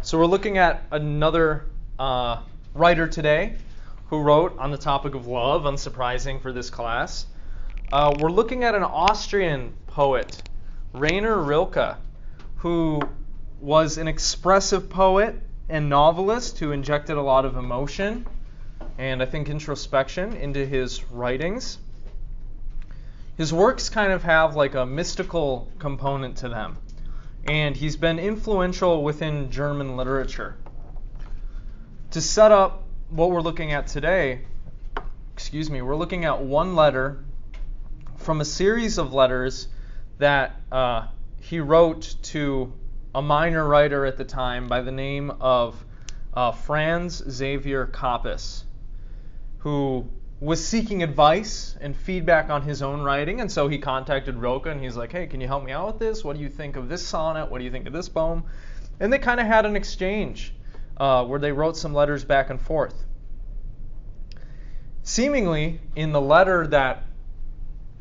So we're looking at another writer today who wrote on the topic of love, unsurprising for this class. We're looking at an Austrian poet, Rainer Rilke, who was an expressive poet and novelist who injected a lot of emotion and I think introspection into his writings. His works kind of have like a mystical component to them, and he's been influential within German literature. To set up what we're looking at today, we're looking at one letter from a series of letters that he wrote to a minor writer at the time by the name of Franz Xaver Kappes, who was seeking advice and feedback on his own writing, and so he contacted Rilke and he's like, hey, can you help me out with this? What do you think of this sonnet? What do you think of this poem? And they kind of had an exchange where they wrote some letters back and forth. Seemingly, in the letter that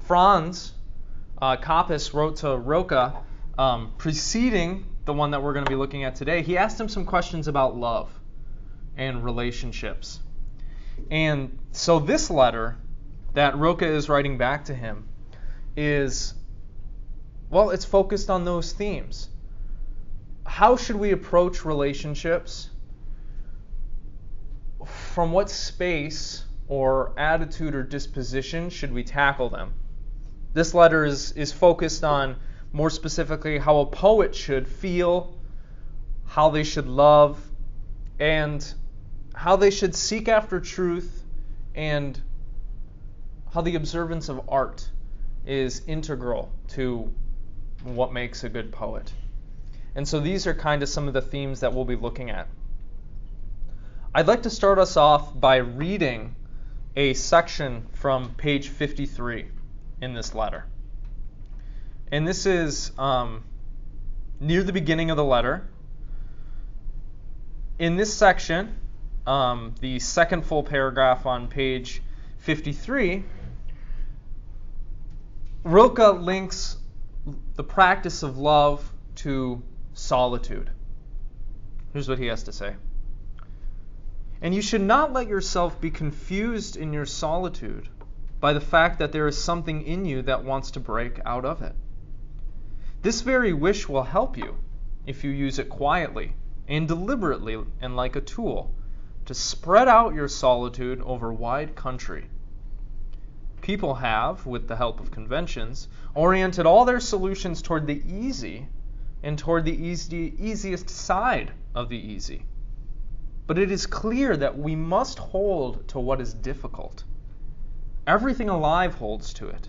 Franz Kappes wrote to Rilke, preceding the one that we're going to be looking at today, he asked him some questions about love and relationships. And so this letter that Rilke is writing back to him is, well, it's focused on those themes. How should we approach relationships? From what space or attitude or disposition should we tackle them? This letter is focused on, more specifically, how a poet should feel, how they should love, and how they should seek after truth, and how the observance of art is integral to what makes a good poet. And so these are kind of some of the themes that we'll be looking at. I'd like to start us off by reading a section from page 53 in this letter. And this is near the beginning of the letter. In this section, the second full paragraph on page 53, Rilke links the practice of love to solitude. Here's what he has to say. And you should not let yourself be confused in your solitude by the fact that there is something in you that wants to break out of it. This very wish will help you if you use it quietly and deliberately and like a tool to spread out your solitude over wide country. People have, with the help of conventions, oriented all their solutions toward the easy and toward the easiest side of the easy. But it is clear that we must hold to what is difficult. Everything alive holds to it.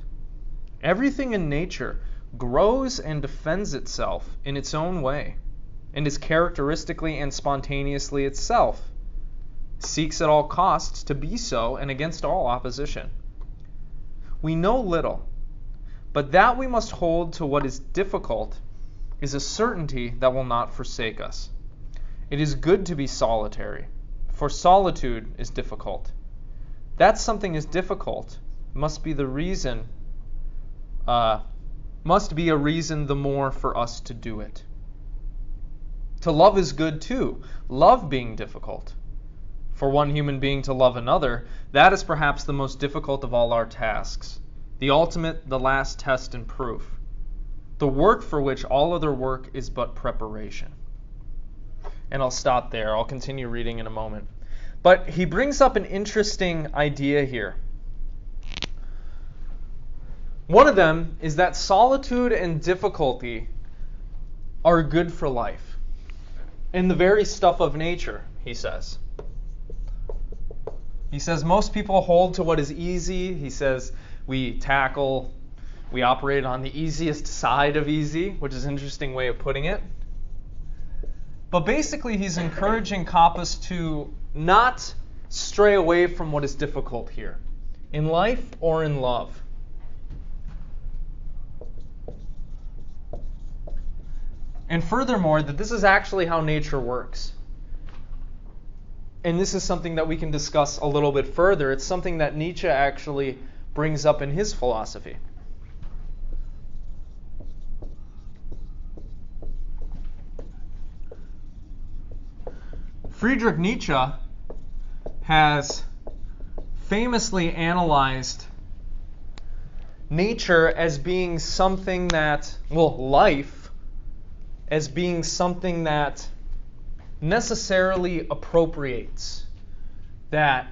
Everything in nature grows and defends itself in its own way, and is characteristically and spontaneously itself, seeks at all costs to be so and against all opposition. We know little, but that we must hold to what is difficult is a certainty that will not forsake us. It is good to be solitary, for solitude is difficult. That something is difficult must be a reason the more for us to do it. To love is good too, love being difficult. For one human being to love another, that is perhaps the most difficult of all our tasks, the ultimate, the last test and proof, the work for which all other work is but preparation. And I'll stop there. I'll continue reading in a moment. But he brings up an interesting idea here. One of them is that solitude and difficulty are good for life, in the very stuff of nature, he says. He says most people hold to what is easy. He says we operate on the easiest side of easy, which is an interesting way of putting it. But basically he's encouraging Kappes to not stray away from what is difficult here, in life or in love. And furthermore, that this is actually how nature works. And this is something that we can discuss a little bit further. It's something that Nietzsche actually brings up in his philosophy. Friedrich Nietzsche has famously analyzed nature as being something that, life as being something that necessarily appropriates, that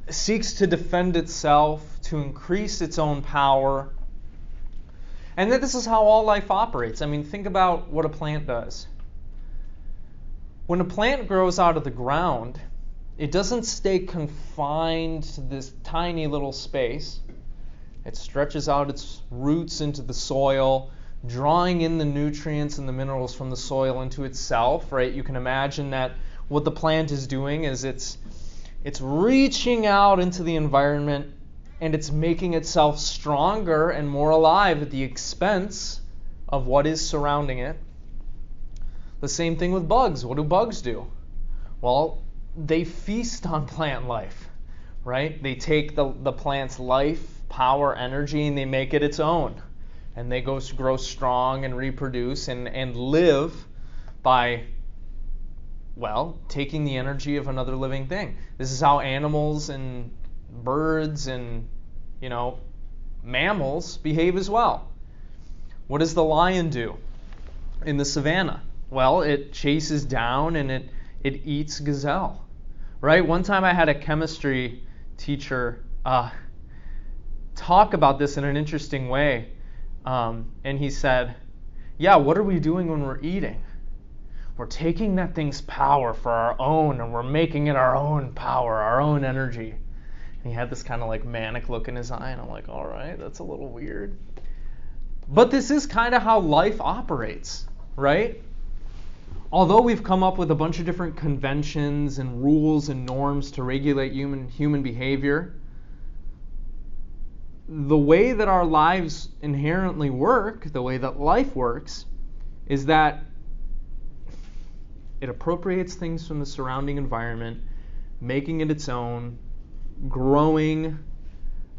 seeks to defend itself, to increase its own power, and that this is how all life operates. I mean, think about what a plant does. When a plant grows out of the ground, it doesn't stay confined to this tiny little space. It stretches out its roots into the soil, drawing in the nutrients and the minerals from the soil into itself, right? You can imagine that what the plant is doing is it's reaching out into the environment and it's making itself stronger and more alive at the expense of what is surrounding it. The same thing with bugs. What do bugs do? Well, they feast on plant life, right? They take the plant's life, power, energy, and they make it its own. And they grow strong and reproduce and live by, taking the energy of another living thing. This is how animals and birds and, mammals behave as well. What does the lion do in the savannah? Well, it chases down and it eats gazelle, right? One time I had a chemistry teacher talk about this in an interesting way. And he said, what are we doing when we're eating? We're taking that thing's power for our own, and we're making it our own power, our own energy. And he had this kind of like manic look in his eye, and I'm like, all right, that's a little weird. But this is kind of how life operates, right? Although we've come up with a bunch of different conventions and rules and norms to regulate human behavior, the way that our lives inherently work, the way that life works, is that it appropriates things from the surrounding environment, making it its own, growing,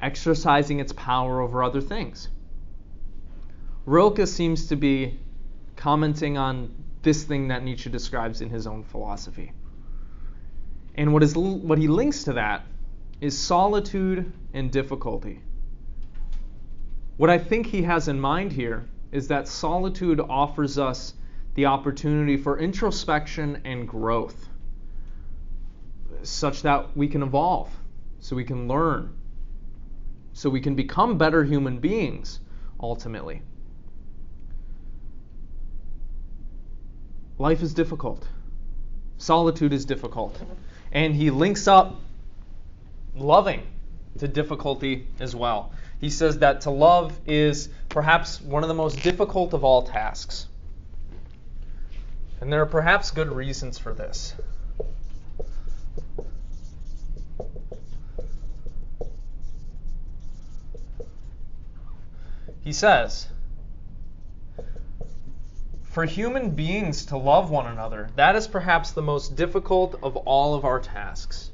exercising its power over other things. Rilke seems to be commenting on this thing that Nietzsche describes in his own philosophy. And what he links to that is solitude and difficulty. What I think he has in mind here is that solitude offers us the opportunity for introspection and growth, such that we can evolve, so we can learn, so we can become better human beings, ultimately. Life is difficult. Solitude is difficult. And he links up loving to difficulty as well. He says that to love is perhaps one of the most difficult of all tasks. And there are perhaps good reasons for this. He says, for human beings to love one another, that is perhaps the most difficult of all of our tasks.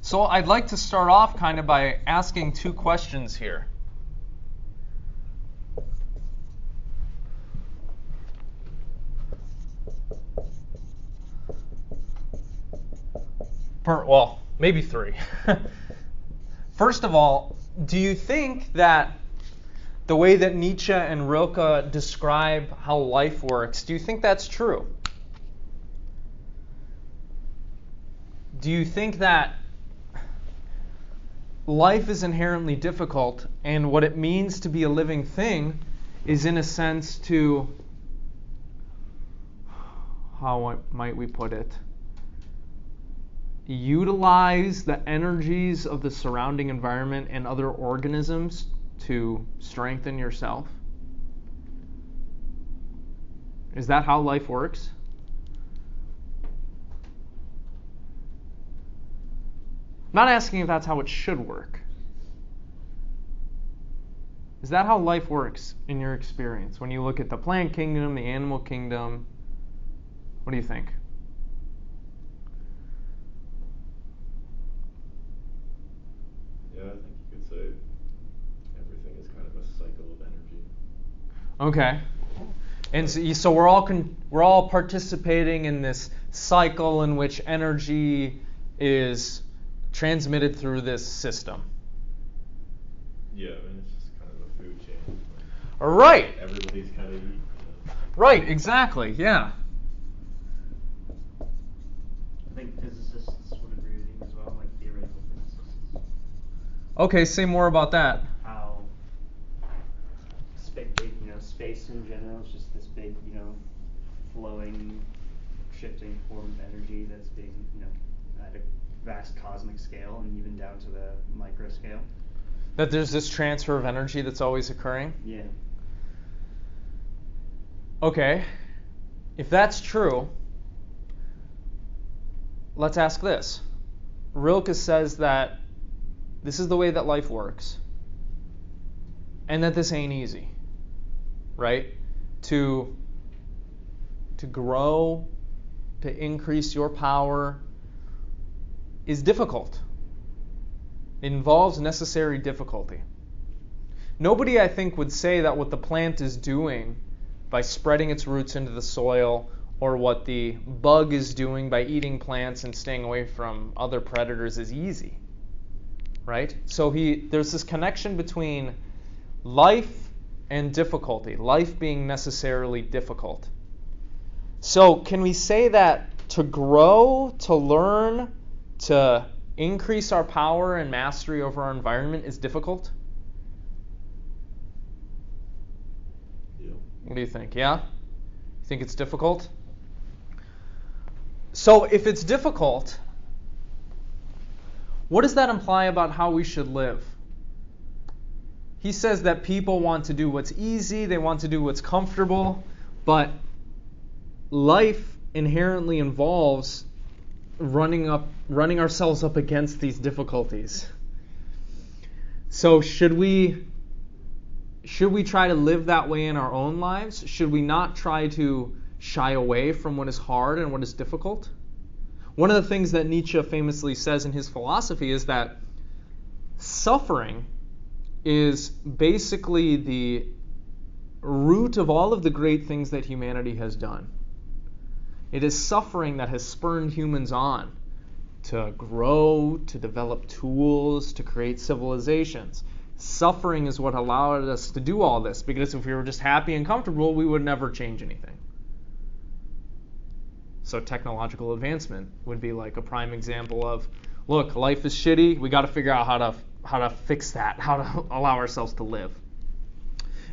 So I'd like to start off kind of by asking two questions here. Maybe three. First of all, do you think that the way that Nietzsche and Rilke describe how life works, do you think that's true? Do you think that life is inherently difficult, and what it means to be a living thing is, in a sense, to, how might we put it, utilize the energies of the surrounding environment and other organisms to strengthen yourself? Is that how life works? I'm not asking if that's how it should work. Is that how life works in your experience? When you look at the plant kingdom, the animal kingdom, what do you think? Yeah, I think you could say everything is kind of a cycle of energy. Okay. And so we're all participating in this cycle in which energy is transmitted through this system. Yeah, I mean, it's just kind of a food chain. Right. Everybody's kind of eating. Right, exactly. Yeah. I think physicists would agree with you as well, like theoretical physicists. Okay, say more about that. How space in general is just this big, flowing, shifting form of energy that's being, at a vast cosmic scale and even down to the micro scale. That there's this transfer of energy that's always occurring? Yeah. Okay. If that's true, let's ask this. Rilke says that this is the way that life works, and that this ain't easy, right? To grow, to increase your power is difficult. It involves necessary difficulty. Nobody, I think, would say that what the plant is doing by spreading its roots into the soil, or what the bug is doing by eating plants and staying away from other predators is easy, right? So there's this connection between life and difficulty, life being necessarily difficult. So can we say that to grow, to learn, to increase our power and mastery over our environment is difficult? Yeah. What do you think? Yeah? You think it's difficult? So if it's difficult, what does that imply about how we should live? He says that people want to do what's easy, they want to do what's comfortable, but life inherently involves running ourselves up against these difficulties. So should we try to live that way in our own lives? Should we not try to shy away from what is hard and what is difficult? One of the things that Nietzsche famously says in his philosophy is that suffering is basically the root of all of the great things that humanity has done. It is suffering that has spurred humans on to grow, to develop tools, to create civilizations. Suffering is what allowed us to do all this, because if we were just happy and comfortable, we would never change anything. So technological advancement would be like a prime example of, look, life is shitty, we got to figure out how to fix that, how to allow ourselves to live.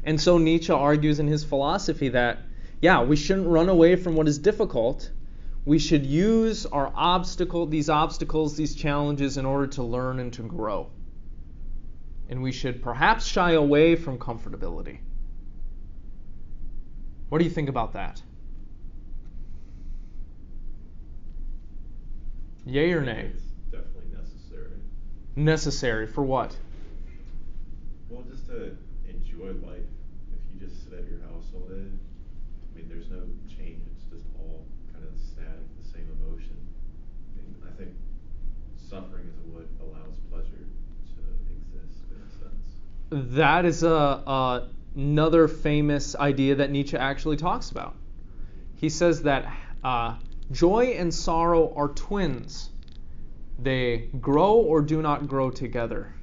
And so Nietzsche argues in his philosophy that, yeah, we shouldn't run away from what is difficult. We should use these obstacles, these challenges in order to learn and to grow. And we should perhaps shy away from comfortability. What do you think about that? Yay or nay? It's definitely necessary. Necessary for what? Well, just to enjoy life. If you just sit at your house all day, I mean, there's no change. It's just all kind of static, the same emotion. I mean, I think suffering is what allows pleasure to exist in a sense. That is another famous idea that Nietzsche actually talks about. He says that joy and sorrow are twins. They grow or do not grow together.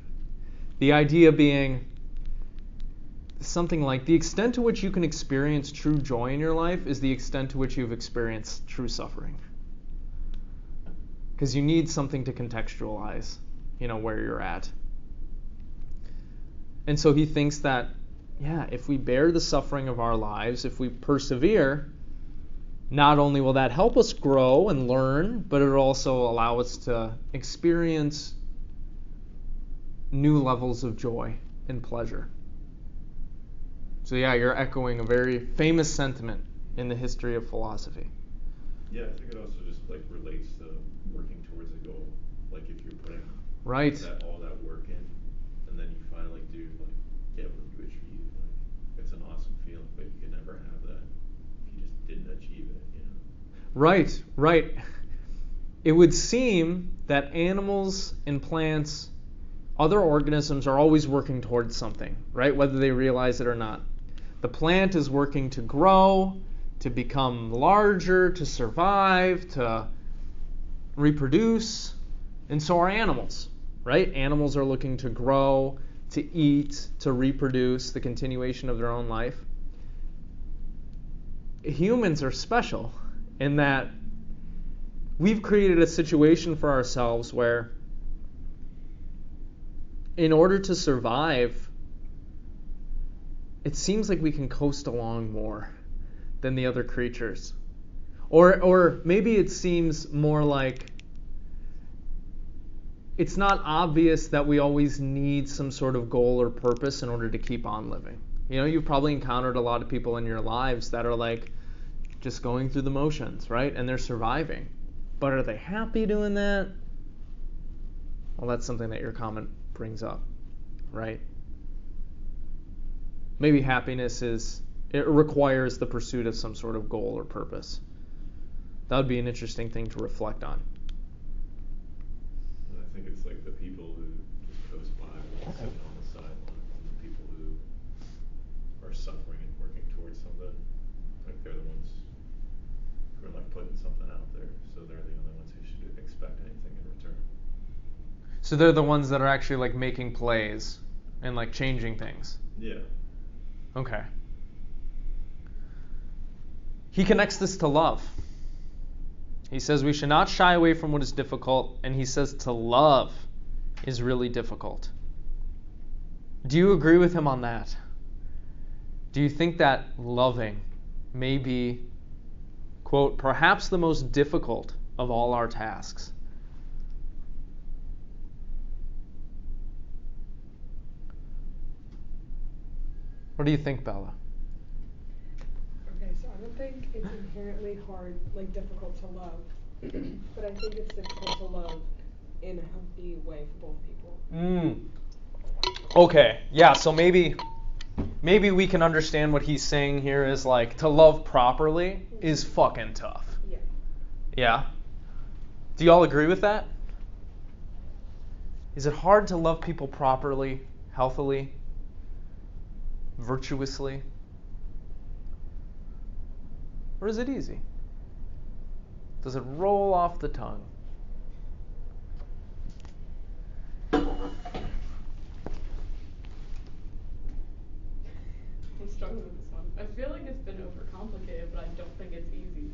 The idea being something like the extent to which you can experience true joy in your life is the extent to which you've experienced true suffering. Because you need something to contextualize, where you're at. And so he thinks that, yeah, if we bear the suffering of our lives, if we persevere, not only will that help us grow and learn, but it'll also allow us to experience new levels of joy and pleasure. So yeah, you're echoing a very famous sentiment in the history of philosophy. Yeah, I think it also just relates to working towards a goal. Like if you're putting Right. all that work in, and then you finally do get what you achieve. Like, it's an awesome feeling, but you could never have that if you just didn't achieve it, you know? Right, right. It would seem that animals and plants, other organisms, are always working towards something, right? Whether they realize it or not. The plant is working to grow, to become larger, to survive, to reproduce, and so are animals, right? Animals are looking to grow, to eat, to reproduce, the continuation of their own life. Humans are special in that we've created a situation for ourselves where, in order to survive, it seems like we can coast along more than the other creatures. Or maybe it seems more like it's not obvious that we always need some sort of goal or purpose in order to keep on living. You know, you've probably encountered a lot of people in your lives that are like just going through the motions, right? And they're surviving. But are they happy doing that? Well, that's something that your comment brings up, right? Maybe happiness it requires the pursuit of some sort of goal or purpose. That would be an interesting thing to reflect on. I think it's like the people who just coast by, like sitting on the sidelines, and the people who are suffering and working towards something. Like they're the ones who are like putting something out there, so they're the only ones who should expect anything in return. So they're the ones that are actually like making plays and like changing things. Yeah. Okay. He connects this to love. He says we should not shy away from what is difficult, and he says to love is really difficult. Do you agree with him on that? Do you think that loving may be, quote, perhaps the most difficult of all our tasks? What do you think, Bella? Okay, so I don't think it's inherently hard, like difficult to love, but I think it's difficult to love in a healthy way for both people. Okay, yeah, so maybe we can understand what he's saying here is like to love properly is fucking tough. Yeah. Yeah? Do y'all agree with that? Is it hard to love people properly, healthily, virtuously? Or is it easy? Does it roll off the tongue? I'm struggling with this one. I feel like it's been overcomplicated, but I don't think it's easy.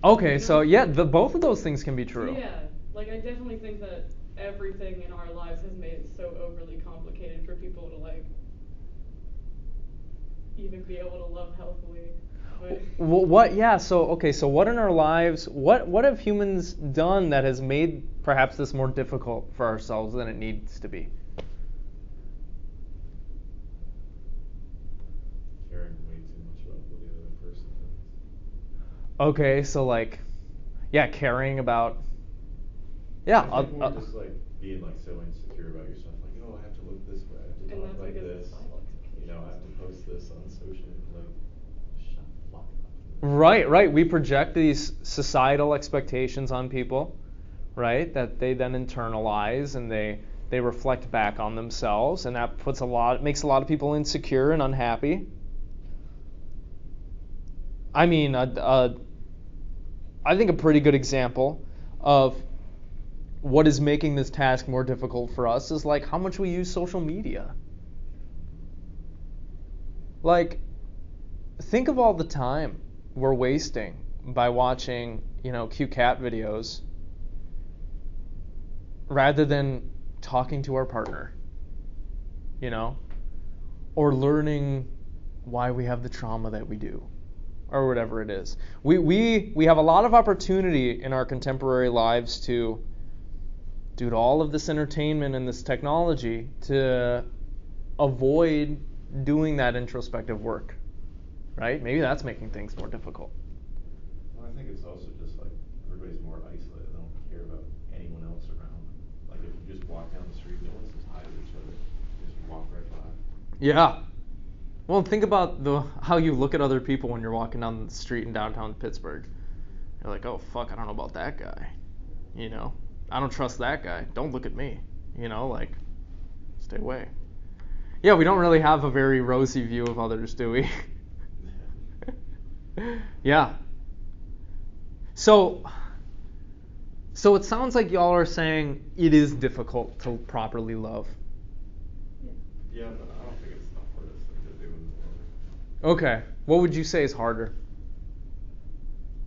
Okay, so yeah, both of those things can be true. Yeah, like I definitely think that everything in our lives has made it so overly complicated for people to like even be able to love healthily. What? Yeah. So okay. So what in our lives? What have humans done that has made perhaps this more difficult for ourselves than it needs to be? Caring way too much about what the other person thinks. Okay. So like, yeah, caring about. Yeah. I think more just like being like so insecure about yourself, like, oh, I have to look this way, I have to talk like this. You know, I have to post this on social. Like, shut the fuck up. Right. We project these societal expectations on people, right? That they then internalize and they reflect back on themselves, and that makes a lot of people insecure and unhappy. I mean, I think a pretty good example of what is making this task more difficult for us is like how much we use social media. Like, think of all the time we're wasting by watching, cute cat videos rather than talking to our partner, or learning why we have the trauma that we do, or whatever it is. We have a lot of opportunity in our contemporary lives to, due to all of this entertainment and this technology, to avoid doing that introspective work, right? Maybe that's making things more difficult. Well, I think it's also just like everybody's more isolated. They don't care about anyone else around them. Like if you just walk down the street, no one says hi to each other. You just walk right by. Yeah. Well, think about how you look at other people when you're walking down the street in downtown Pittsburgh. You're like, oh fuck, I don't know about that guy. You know, I don't trust that guy. Don't look at me. You know, like, stay away. Yeah, we don't really have a very rosy view of others, do we? Yeah. So it sounds like y'all are saying it is difficult to properly love. Yeah, but I don't think it's the hardest thing to do in the world. Okay. What would you say is harder?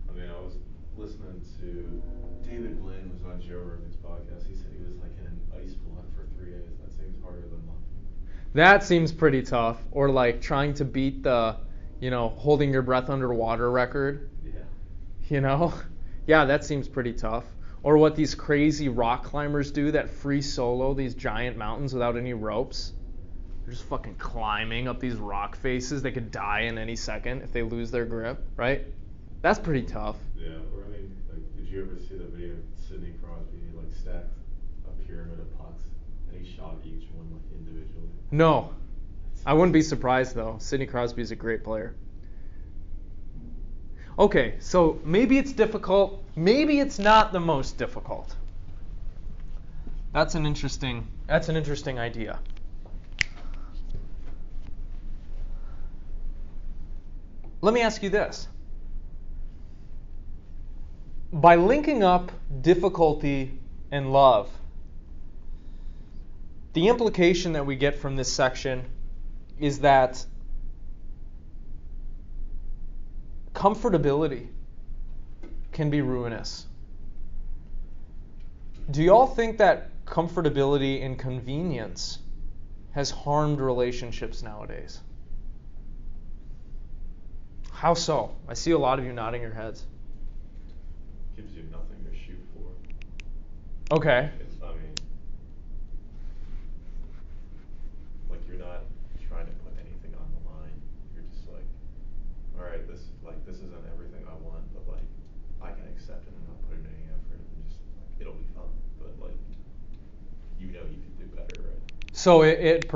I mean, I was listening to David Blinn was on Joe Rogan's podcast. He said he was like in an ice flood for 3 days. That seems harder than loving. That seems pretty tough. Or like trying to beat the, holding your breath underwater record. Yeah. You know? Yeah, that seems pretty tough. Or what these crazy rock climbers do that free solo these giant mountains without any ropes. They're just fucking climbing up these rock faces. They could die in any second if they lose their grip, right? That's pretty tough. Yeah, or I mean, like, did you ever see the video of Sidney Crosby? He like stacked a pyramid of pucks and he shot each one like individually. No. I wouldn't be surprised though. Sidney Crosby is a great player. Okay, so maybe it's difficult. Maybe it's not the most difficult. That's an interesting idea. Let me ask you this. By linking up difficulty and love, the implication that we get from this section is that comfortability can be ruinous. Do y'all think that comfortability and convenience has harmed relationships nowadays? How so? I see a lot of you nodding your heads. Gives you nothing to shoot for. Okay. I mean, like you're not trying to put anything on the line. You're just like, all right, this isn't everything I want, but like I can accept it and not put in any effort and just like it'll be fun. But like you can do better, right? So it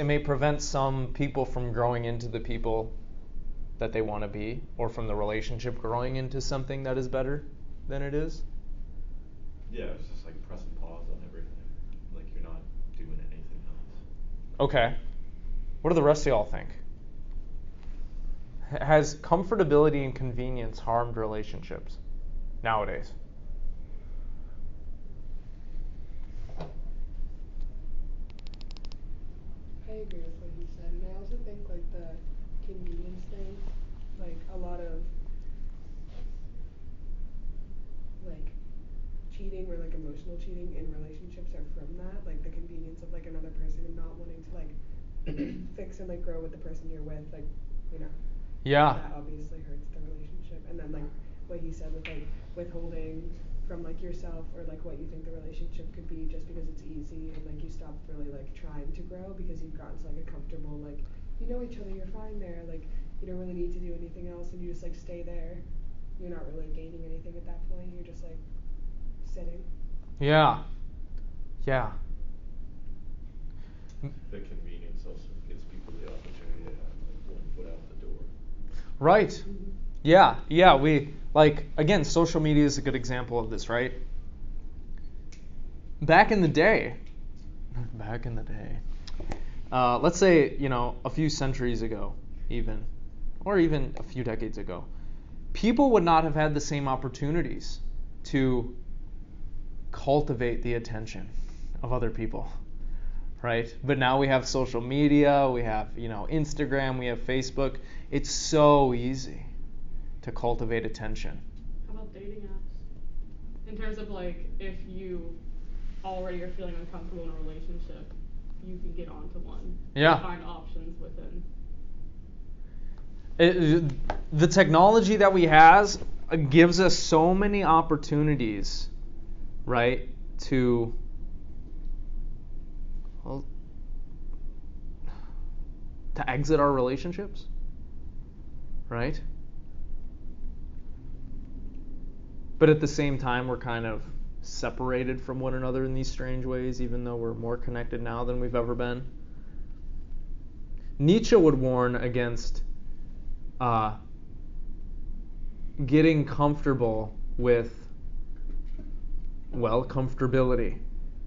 may prevent some people from growing into the people that they want to be, or from the relationship growing into something that is better than it is? Yeah, it's just like pressing pause on everything. Like you're not doing anything else. Okay. What do the rest of y'all think? Has comfortability and convenience harmed relationships nowadays? I agree with what he said, and I also think like the convenience thing, like a lot of like cheating or like emotional cheating in relationships are from that, like the convenience of like another person and not wanting to like fix and like grow with the person you're with, like, Yeah. that obviously hurts the relationship. And then like what he said with like withholding from like yourself or like what you think the relationship could be just because it's easy, and like you stop really like trying to grow because you've gotten to like a comfortable like you know each other, you're fine there, like you don't really need to do anything else and you just like stay there. You're not really gaining anything at that point, you're just like sitting. Yeah. The convenience also gives people the opportunity to have like one foot out the door. Right. Mm-hmm. Yeah, we like, again, social media is a good example of this, right? Back in the day, let's say, a few centuries ago, or even a few decades ago, people would not have had the same opportunities to cultivate the attention of other people, right? But now we have social media, we have, Instagram, we have Facebook. It's so easy to cultivate attention. How about dating apps? In terms of like, if you already are feeling uncomfortable in a relationship, you can get onto one. Yeah. And find options within. The technology that we has gives us so many opportunities, right, to exit our relationships, right? But at the same time, we're kind of separated from one another in these strange ways, even though we're more connected now than we've ever been. Nietzsche would warn against getting comfortable with, well, comfortability,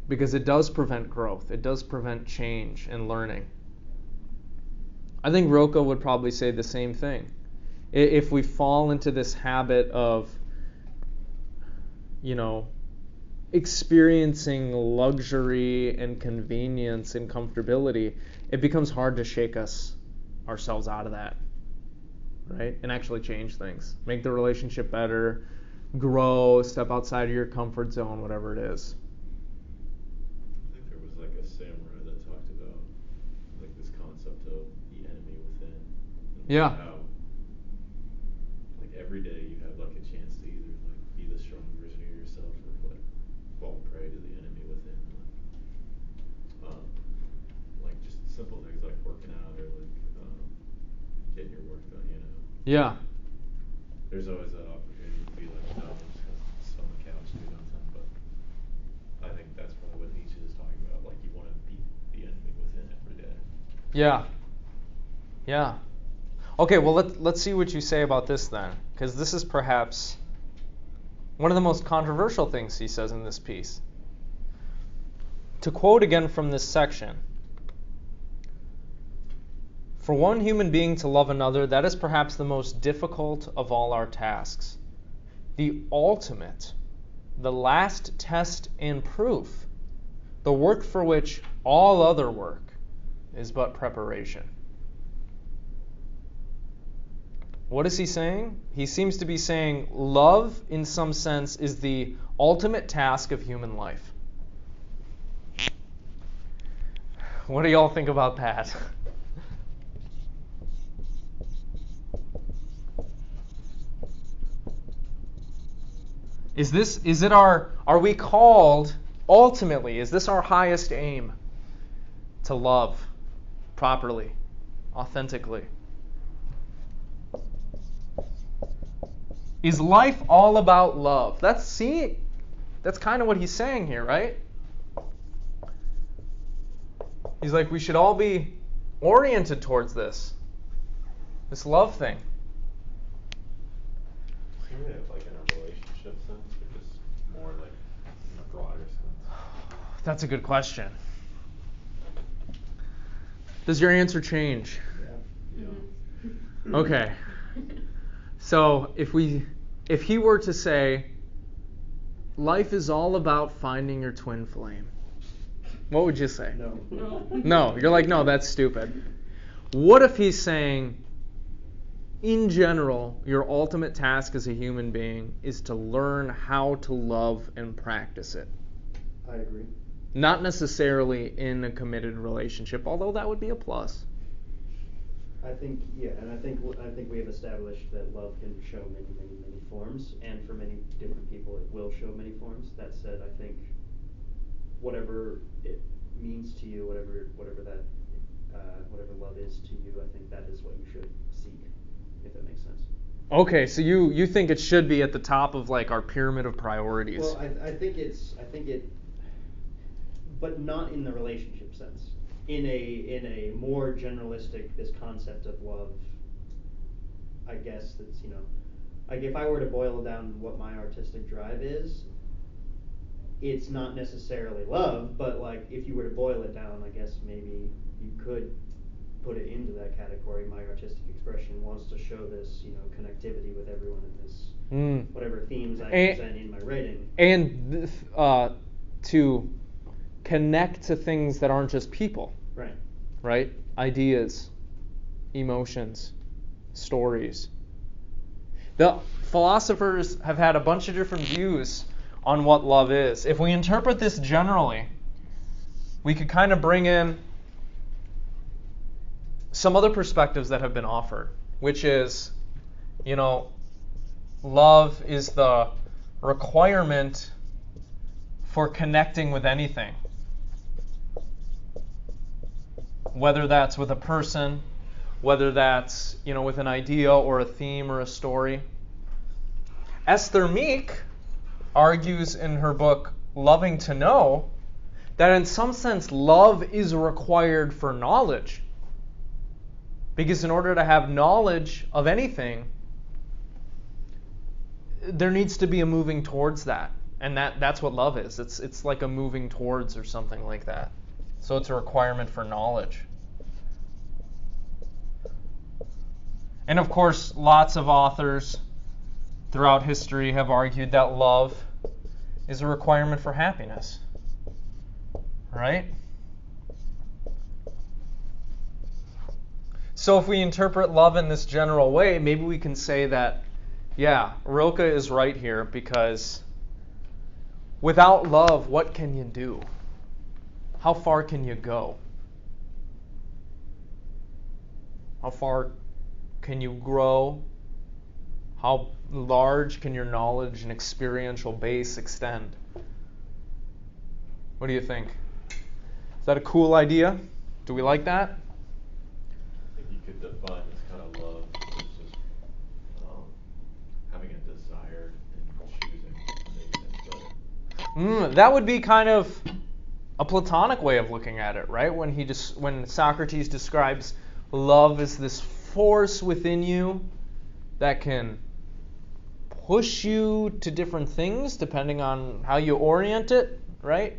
because it does prevent growth. It does prevent change and learning. I think Rilke would probably say the same thing. If we fall into this habit of, experiencing luxury and convenience and comfortability, it becomes hard to shake ourselves out of that, right? And actually change things. Make the relationship better, grow, step outside of your comfort zone, whatever it is. I think there was like a samurai that talked about like this concept of the enemy within. And Yeah. how like every day you have like a chance to either like be the strong version of yourself or like fall prey to the enemy within. Like just simple things like working out or like getting your work done, Yeah. There's always that opportunity to be like, no, I'm just gonna sit on the couch and do nothing. But I think that's probably what Nietzsche is talking about. Like you want to beat the enemy within every day. Yeah. Yeah. Okay, well let's see what you say about this then, because this is perhaps one of the most controversial things he says in this piece. To quote again from this section, "For one human being to love another, that is perhaps the most difficult of all our tasks. The ultimate, the last test and proof, the work for which all other work is but preparation." What is he saying? He seems to be saying love, in some sense, is the ultimate task of human life. What do y'all think about that? Are we called, ultimately, is this our highest aim? To love properly, authentically? Is life all about love? That's kind of what he's saying here, right? He's like, we should all be oriented towards this love thing. Seeing it like in a relationship sense, or just more like in a broader sense? That's a good question. Does your answer change? Yeah. Okay. So if he were to say, life is all about finding your twin flame, what would you say? No. No, you're like, no, that's stupid. What if he's saying, in general, your ultimate task as a human being is to learn how to love and practice it? I agree. Not necessarily in a committed relationship, although that would be a plus. I think we have established that love can show many forms, and for many different people it will show many forms. That said, I think whatever it means to you, whatever love is to you, I think that is what you should seek, if that makes sense. Okay, so you think it should be at the top of like our pyramid of priorities? Well, I think it, but not in the relationship sense. In a more generalistic, this concept of love, I guess that's, like if I were to boil down what my artistic drive is, it's not necessarily love, but like if you were to boil it down, I guess maybe you could put it into that category. My artistic expression wants to show this, connectivity with everyone in this, whatever themes I present in my writing. And to connect to things that aren't just people. Right. Right? Ideas, emotions, stories. The philosophers have had a bunch of different views on what love is. If we interpret this generally, we could kind of bring in some other perspectives that have been offered, which is, love is the requirement for connecting with anything. Whether that's with a person, whether that's, with an idea or a theme or a story. Esther Meek argues in her book, Loving to Know, that in some sense love is required for knowledge. Because in order to have knowledge of anything, there needs to be a moving towards that. And that's what love is. It's like a moving towards or something like that. So it's a requirement for knowledge. And of course, lots of authors throughout history have argued that love is a requirement for happiness. Right? So if we interpret love in this general way, maybe we can say that, yeah, Rilke is right here, because without love, what can you do? How far can you go? How far can you grow? How large can your knowledge and experiential base extend? What do you think? Is that a cool idea? Do we like that? I think you could define this kind of love as just having a desire and choosing to make things better. That would be kind of a Platonic way of looking at it, right? When Socrates describes love as this force within you that can push you to different things depending on how you orient it, right?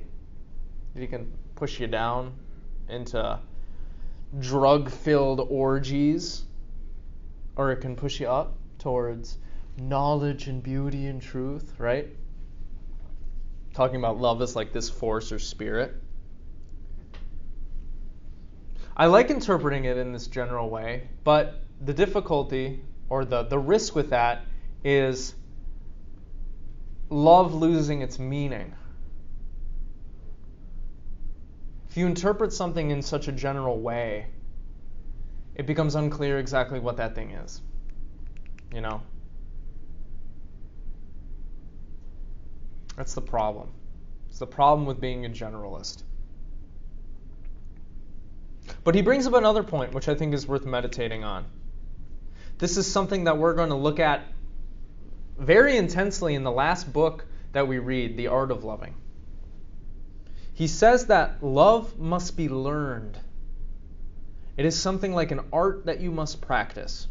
It can push you down into drug-filled orgies, or it can push you up towards knowledge and beauty and truth, right? Talking about love as like this force or spirit. I like interpreting it in this general way, but the difficulty or the risk with that is love losing its meaning. If you interpret something in such a general way, it becomes unclear exactly what that thing is. You know? That's the problem. It's the problem with being a generalist. But he brings up another point, which I think is worth meditating on. This is something that we're going to look at very intensely in the last book that we read, The Art of Loving. He says that love must be learned. It is something like an art that you must practice.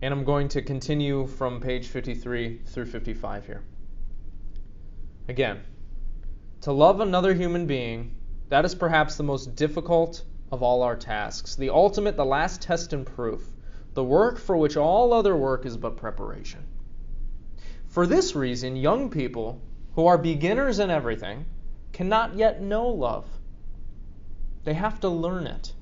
And I'm going to continue from page 53 through 55 here. Again, to love another human being, that is perhaps the most difficult of all our tasks, the ultimate, the last test and proof, the work for which all other work is but preparation. For this reason, young people who are beginners in everything cannot yet know love. They have to learn it.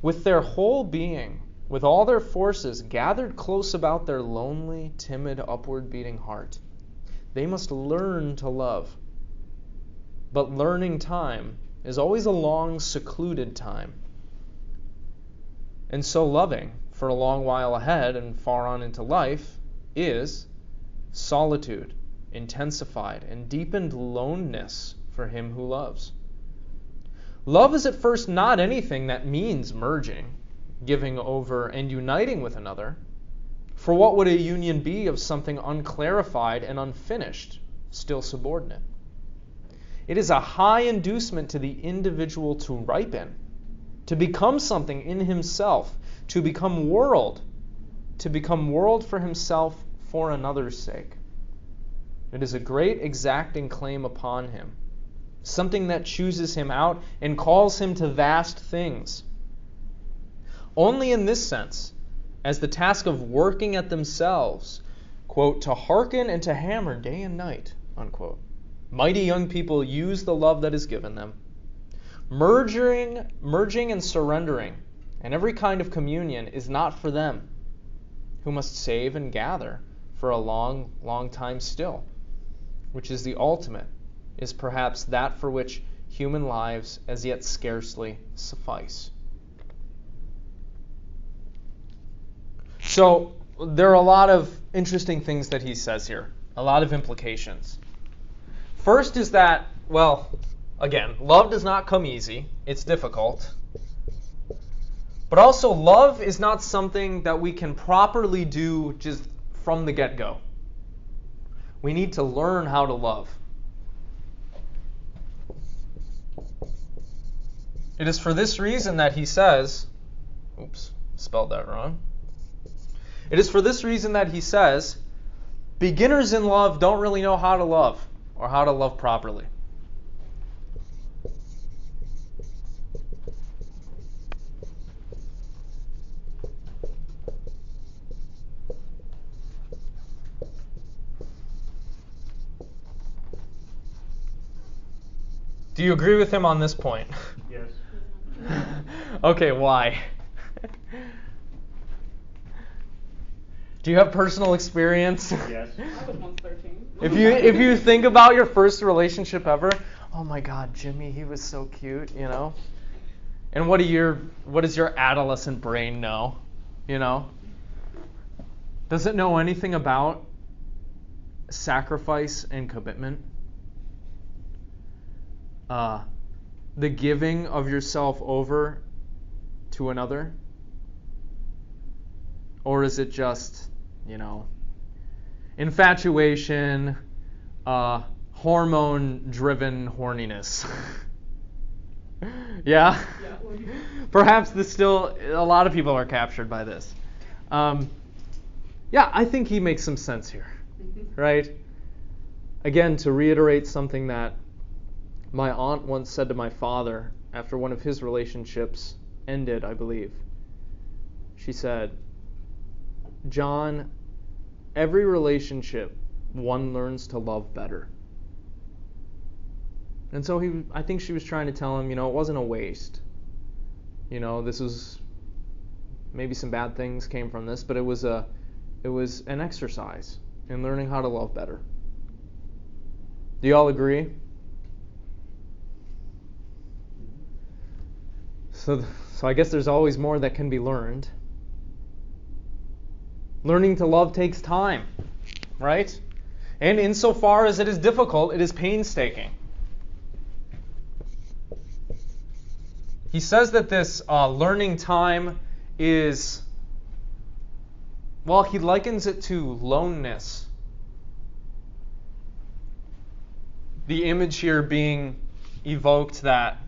With their whole being, with all their forces gathered close about their lonely, timid, upward-beating heart, they must learn to love. But learning time is always a long, secluded time. And so loving, for a long while ahead and far on into life, is solitude, intensified and deepened loneness for him who loves. Love is at first not anything that means merging, giving over, and uniting with another. For what would a union be of something unclarified and unfinished, still subordinate? It is a high inducement to the individual to ripen, to become something in himself, to become world for himself for another's sake. It is a great exacting claim upon him, something that chooses him out and calls him to vast things. Only in this sense, as the task of working at themselves, quote, to hearken and to hammer day and night, unquote, mighty young people use the love that is given them. Merging and surrendering, and every kind of communion is not for them, who must save and gather for a long, long time still, which is the ultimate, is perhaps that for which human lives as yet scarcely suffice. So there are a lot of interesting things that he says here, a lot of implications. First is that, well, again, love does not come easy. It's difficult. But also, love is not something that we can properly do just from the get-go. We need to learn how to love. It is for this reason that he says, oops, spelled that wrong. It is for this reason that he says, beginners in love don't really know how to love or how to love properly. Do you agree with him on this point? Yes. Okay, why? Do you have personal experience? Yes. I was once 13. If you think about your first relationship ever, oh my God, Jimmy, he was so cute, you know? And what does your adolescent brain know, you know? Does it know anything about sacrifice and commitment? The giving of yourself over to another? Or is it just, you know, infatuation, hormone-driven horniness? Yeah? Yeah. Perhaps a lot of people are captured by this. Yeah, I think he makes some sense here, right? Again, to reiterate something that my aunt once said to my father after one of his relationships ended, I believe. She said, John, every relationship, one learns to love better. And so I think she was trying to tell him, you know, it wasn't a waste. You know, this was, maybe some bad things came from this, but it was an exercise in learning how to love better. Do you all agree? So I guess there's always more that can be learned. Learning to love takes time, right? And insofar as it is difficult, it is painstaking. He says that this learning time is, well, he likens it to loneness. The image here being evoked that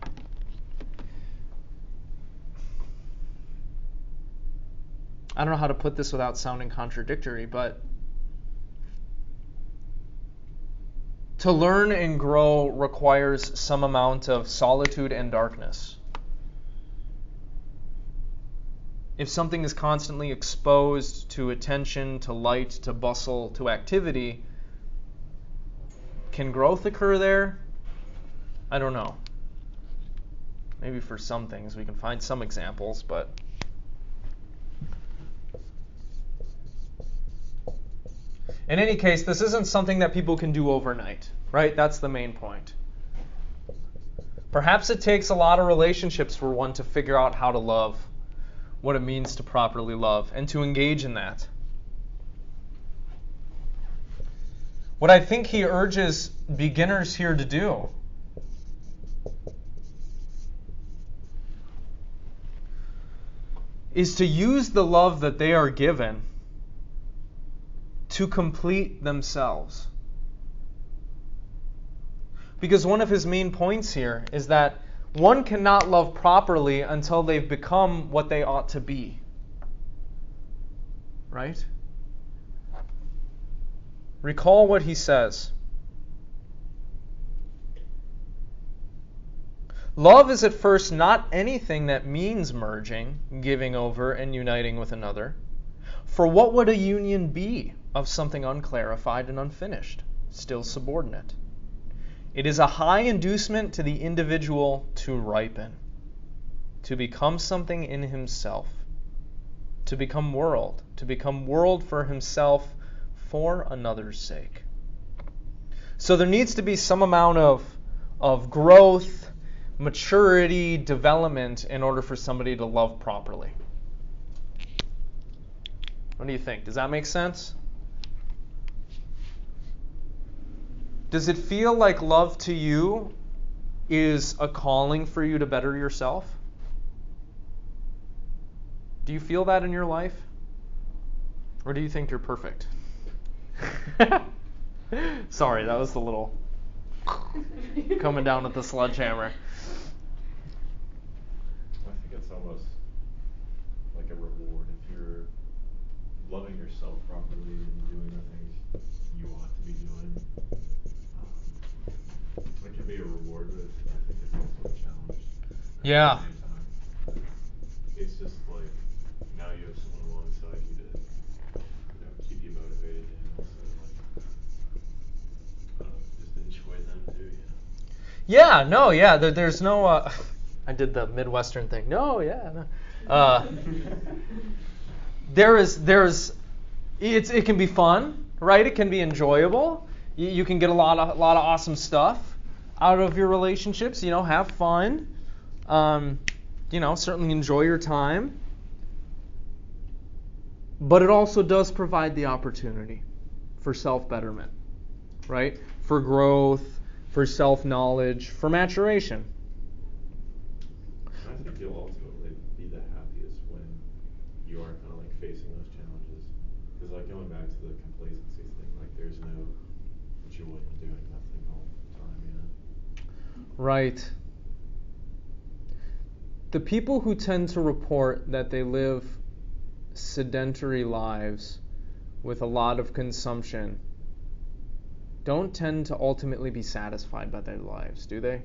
I don't know how to put this without sounding contradictory, but to learn and grow requires some amount of solitude and darkness. If something is constantly exposed to attention, to light, to bustle, to activity, can growth occur there? I don't know. Maybe for some things we can find some examples, but in any case, this isn't something that people can do overnight, right? That's the main point. Perhaps it takes a lot of relationships for one to figure out how to love, what it means to properly love, and to engage in that. What I think he urges beginners here to do is to use the love that they are given to complete themselves. Because one of his main points here is that one cannot love properly until they've become what they ought to be. Right? Recall what he says. Love is at first not anything that means merging, giving over, and uniting with another. For what would a union be of something unclarified and unfinished, still subordinate? It is a high inducement to the individual to ripen, to become something in himself, to become world for himself for another's sake. So there needs to be some amount of growth, maturity, development in order for somebody to love properly. What do you think? Does that make sense? Does it feel like love to you is a calling for you to better yourself? Do you feel that in your life? Or do you think you're perfect? Sorry, that was the little coming down with the sledgehammer. almost like a reward if you're loving yourself properly and doing the things you ought to be doing. It can be a reward, but I think it's also a challenge. Yeah. At the same time. It's just like now you have someone alongside you to, keep you motivated and also just enjoy them too. Yeah, no, yeah. There's no. I did the Midwestern thing. No, yeah. No. It can be fun, right? It can be enjoyable. You can get a lot of awesome stuff out of your relationships. Have fun. Certainly enjoy your time. But it also does provide the opportunity for self-betterment, right? For growth, for self-knowledge, for maturation. I think you'll ultimately be the happiest when you are kind of like facing those challenges. Because like going back to the complacency thing, like there's no joy in doing nothing all the time, Right. The people who tend to report that they live sedentary lives with a lot of consumption don't tend to ultimately be satisfied by their lives, do they?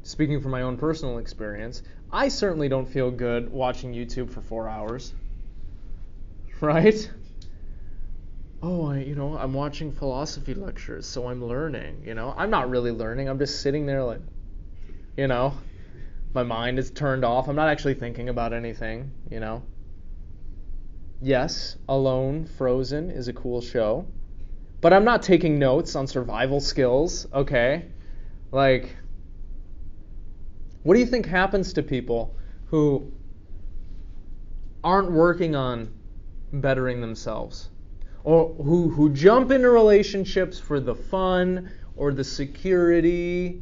Speaking from my own personal experience, I certainly don't feel good watching YouTube for 4 hours. Right? Oh, I'm watching philosophy lectures, so I'm learning, I'm not really learning. I'm just sitting there like, my mind is turned off. I'm not actually thinking about anything, Yes, Alone, Frozen is a cool show, but I'm not taking notes on survival skills, okay? Like, what do you think happens to people who aren't working on bettering themselves? Or who jump into relationships for the fun or the security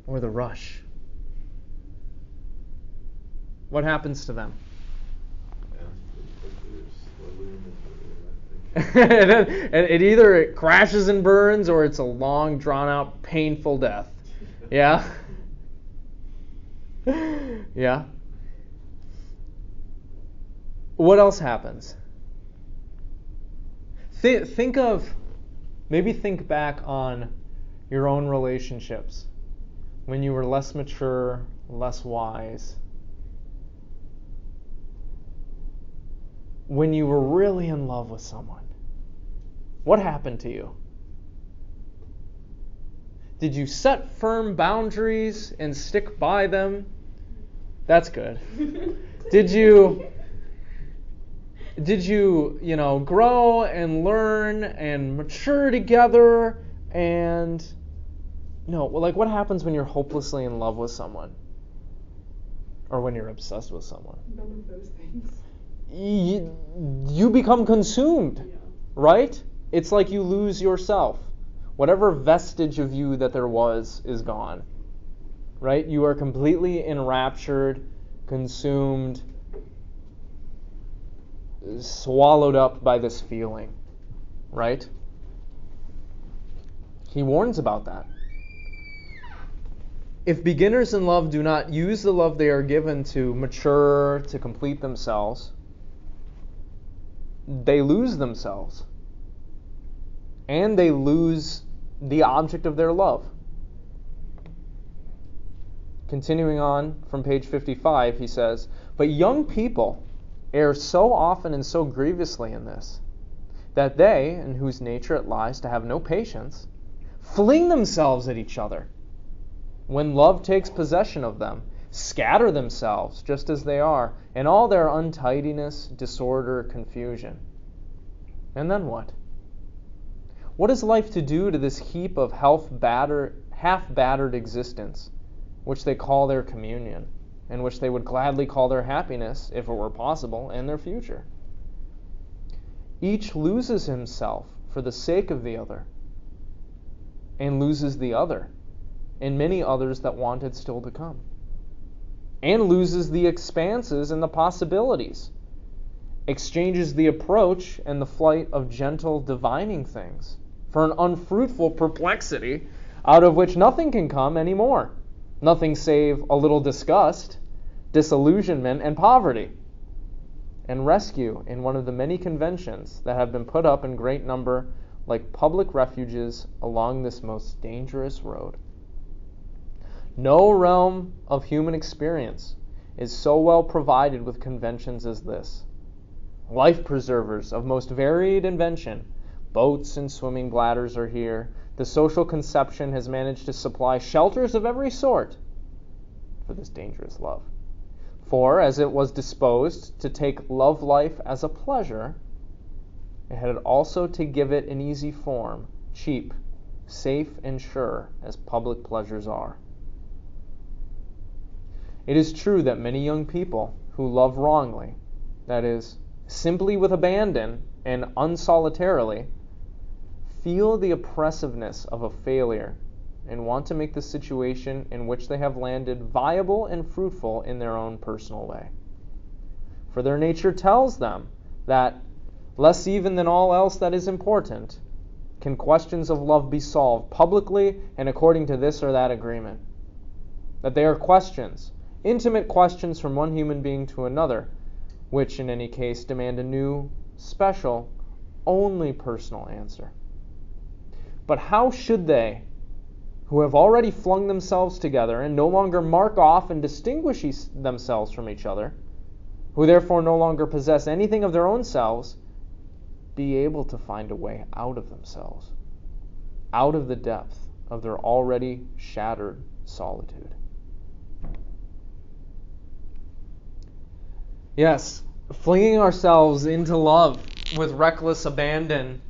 or the rush? What happens to them? It either crashes and burns or it's a long, drawn-out, painful death. Yeah? Yeah? What else happens? Think back on your own relationships when you were less mature, less wise. When you were really in love with someone. What happened to you? Did you set firm boundaries and stick by them? That's good. Did you grow and learn and mature together? And what happens when you're hopelessly in love with someone? Or when you're obsessed with someone? None of those things. You become consumed, right? It's like you lose yourself. Whatever vestige of you that there was is gone, right? You are completely enraptured, consumed, swallowed up by this feeling, right? He warns about that. If beginners in love do not use the love they are given to mature, to complete themselves, they lose themselves. And they lose the object of their love. Continuing on from page 55, he says, "But young people err so often and so grievously in this, that they, in whose nature it lies to have no patience, fling themselves at each other. When love takes possession of them, scatter themselves just as they are, in all their untidiness, disorder, confusion." And then what? What is life to do to this heap of half-battered existence, which they call their communion, and which they would gladly call their happiness, if it were possible, and their future? Each loses himself for the sake of the other, and loses the other, and many others that wanted still to come, and loses the expanses and the possibilities, exchanges the approach and the flight of gentle divining things for an unfruitful perplexity out of which nothing can come any more, Nothing save a little disgust, disillusionment, and poverty. And rescue in one of the many conventions that have been put up in great number like public refuges along this most dangerous road. No realm of human experience is so well provided with conventions as this. Life preservers of most varied invention, boats and swimming bladders are here. The social conception has managed to supply shelters of every sort for this dangerous love. For, as it was disposed to take love life as a pleasure, it had also to give it an easy form, cheap, safe, and sure as public pleasures are. It is true that many young people who love wrongly, that is, simply with abandon and unsolitarily, feel the oppressiveness of a failure and want to make the situation in which they have landed viable and fruitful in their own personal way. For their nature tells them that, less even than all else that is important, can questions of love be solved publicly and according to this or that agreement. That they are questions, intimate questions from one human being to another, which in any case demand a new, special, only personal answer. But how should they, who have already flung themselves together and no longer mark off and distinguish themselves from each other, who therefore no longer possess anything of their own selves, be able to find a way out of themselves, out of the depth of their already shattered solitude? Yes, flinging ourselves into love with reckless abandon,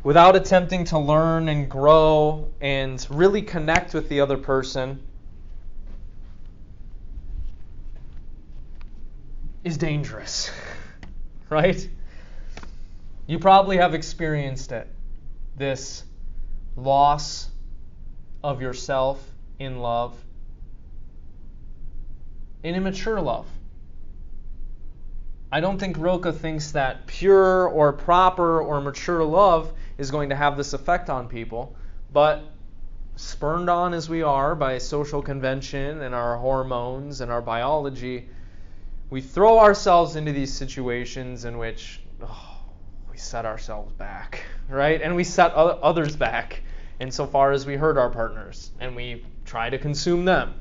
without attempting to learn and grow and really connect with the other person, is dangerous, right? You probably have experienced it, this loss of yourself in love, in immature love. I don't think Rilke thinks that pure or proper or mature love is going to have this effect on people, but spurned on as we are by social convention and our hormones and our biology, we throw ourselves into these situations in which we set ourselves back, right? And we set others back insofar as we hurt our partners, and we try to consume them.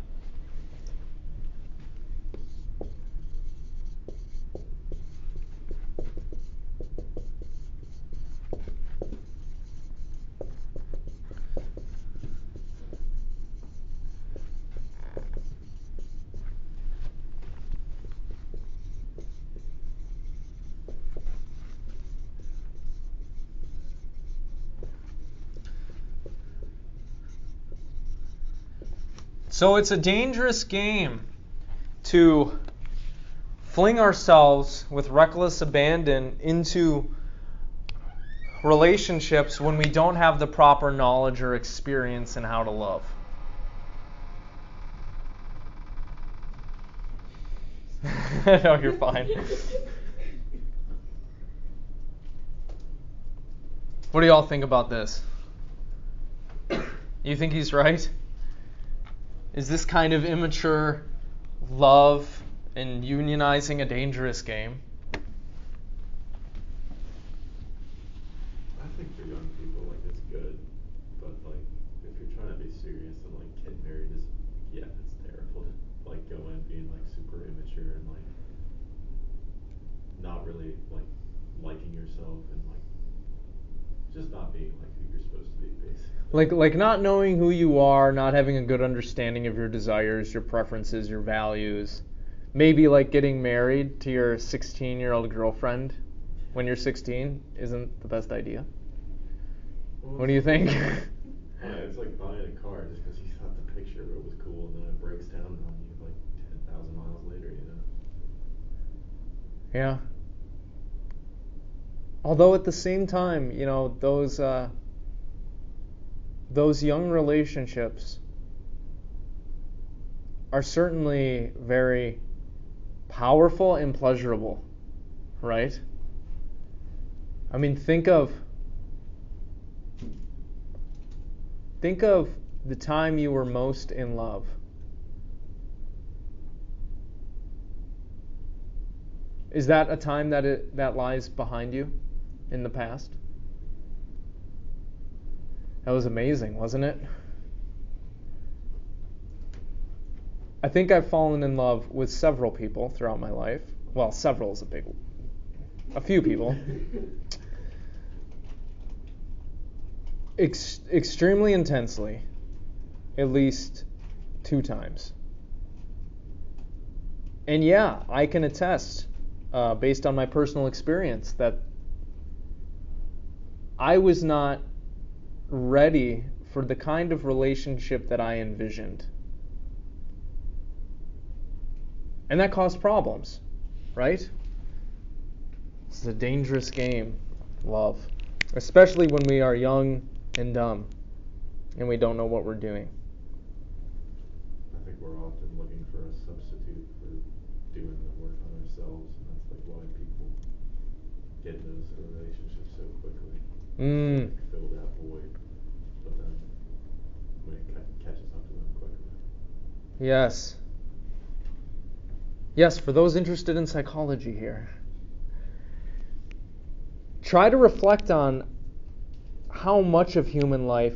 So it's a dangerous game to fling ourselves with reckless abandon into relationships when we don't have the proper knowledge or experience in how to love. No, you're fine. What do y'all think about this? You think he's right? Is this kind of immature love and unionizing a dangerous game? I think for young people, like, it's good, but like, if you're trying to be serious and like get married is, yeah, it's terrible to like go in being like super immature and like not really like liking yourself and like just not being like who you're supposed to be, basically. Like not knowing who you are, not having a good understanding of your desires, your preferences, your values. Maybe like getting married to your 16-year-old girlfriend when you're 16 isn't the best idea. Well, What do you think? Yeah, it's like buying a car just because you thought the picture of it was cool and then it breaks down on you like 10,000 miles later, you know? Yeah. Although at the same time, you know, those young relationships are certainly very powerful and pleasurable, right? I mean, think of the time you were most in love. Is that a time that lies behind you in the past? That was amazing, wasn't it? I think I've fallen in love with several people throughout my life. Well, several is a few people. Extremely intensely, at least 2 times. And yeah, I can attest, based on my personal experience, that I was not ready for the kind of relationship that I envisioned. And that caused problems, right? It's a dangerous game, love. Especially when we are young and dumb and we don't know what we're doing. I think we're often looking for a substitute for doing the work on ourselves, and that's like why people get into those relationships so quickly. Like fill that void, but then when it catches up to them quickly. Yes. Yes, for those interested in psychology here, try to reflect on how much of human life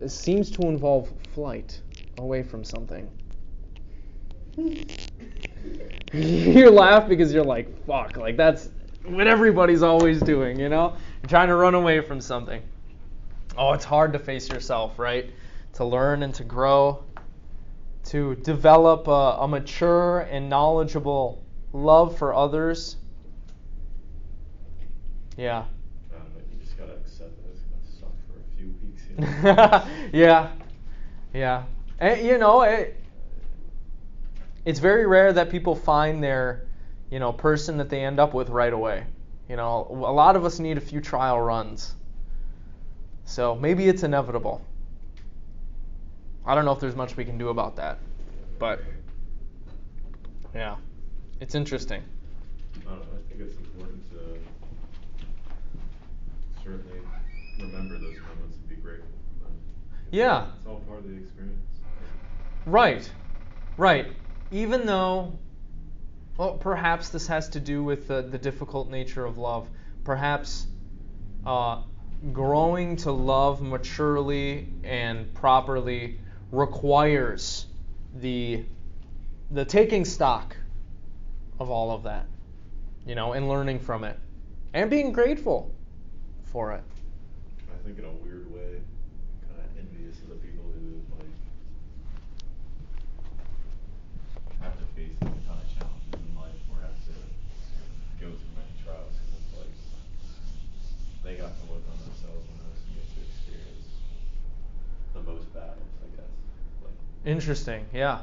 seems to involve flight away from something. You laugh because you're like, fuck, like that's what everybody's always doing, you know? You're trying to run away from something. Oh, it's hard to face yourself, right? To learn and to grow, to develop a mature and knowledgeable love for others. Yeah. You just gotta accept that it's gonna suck for a few weeks. You know? Yeah. And, you know, it's very rare that people find their, person that they end up with right away. You know, a lot of us need a few trial runs. So maybe it's inevitable. I don't know if there's much we can do about that. But, yeah, it's interesting. I don't know, I think it's important to certainly remember those moments and be grateful for them. Yeah. It's all part of the experience. Right. Even though, well, perhaps this has to do with the difficult nature of love. Perhaps growing to love maturely and properly requires the taking stock of all of that, and learning from it and being grateful for it. I think in a weird way, kind of envious of the people who have to face these kind of challenges in life or have to go through many trials, because it's like they got to work on themselves when those who get to experience the most battles, I guess. Like, interesting, yeah.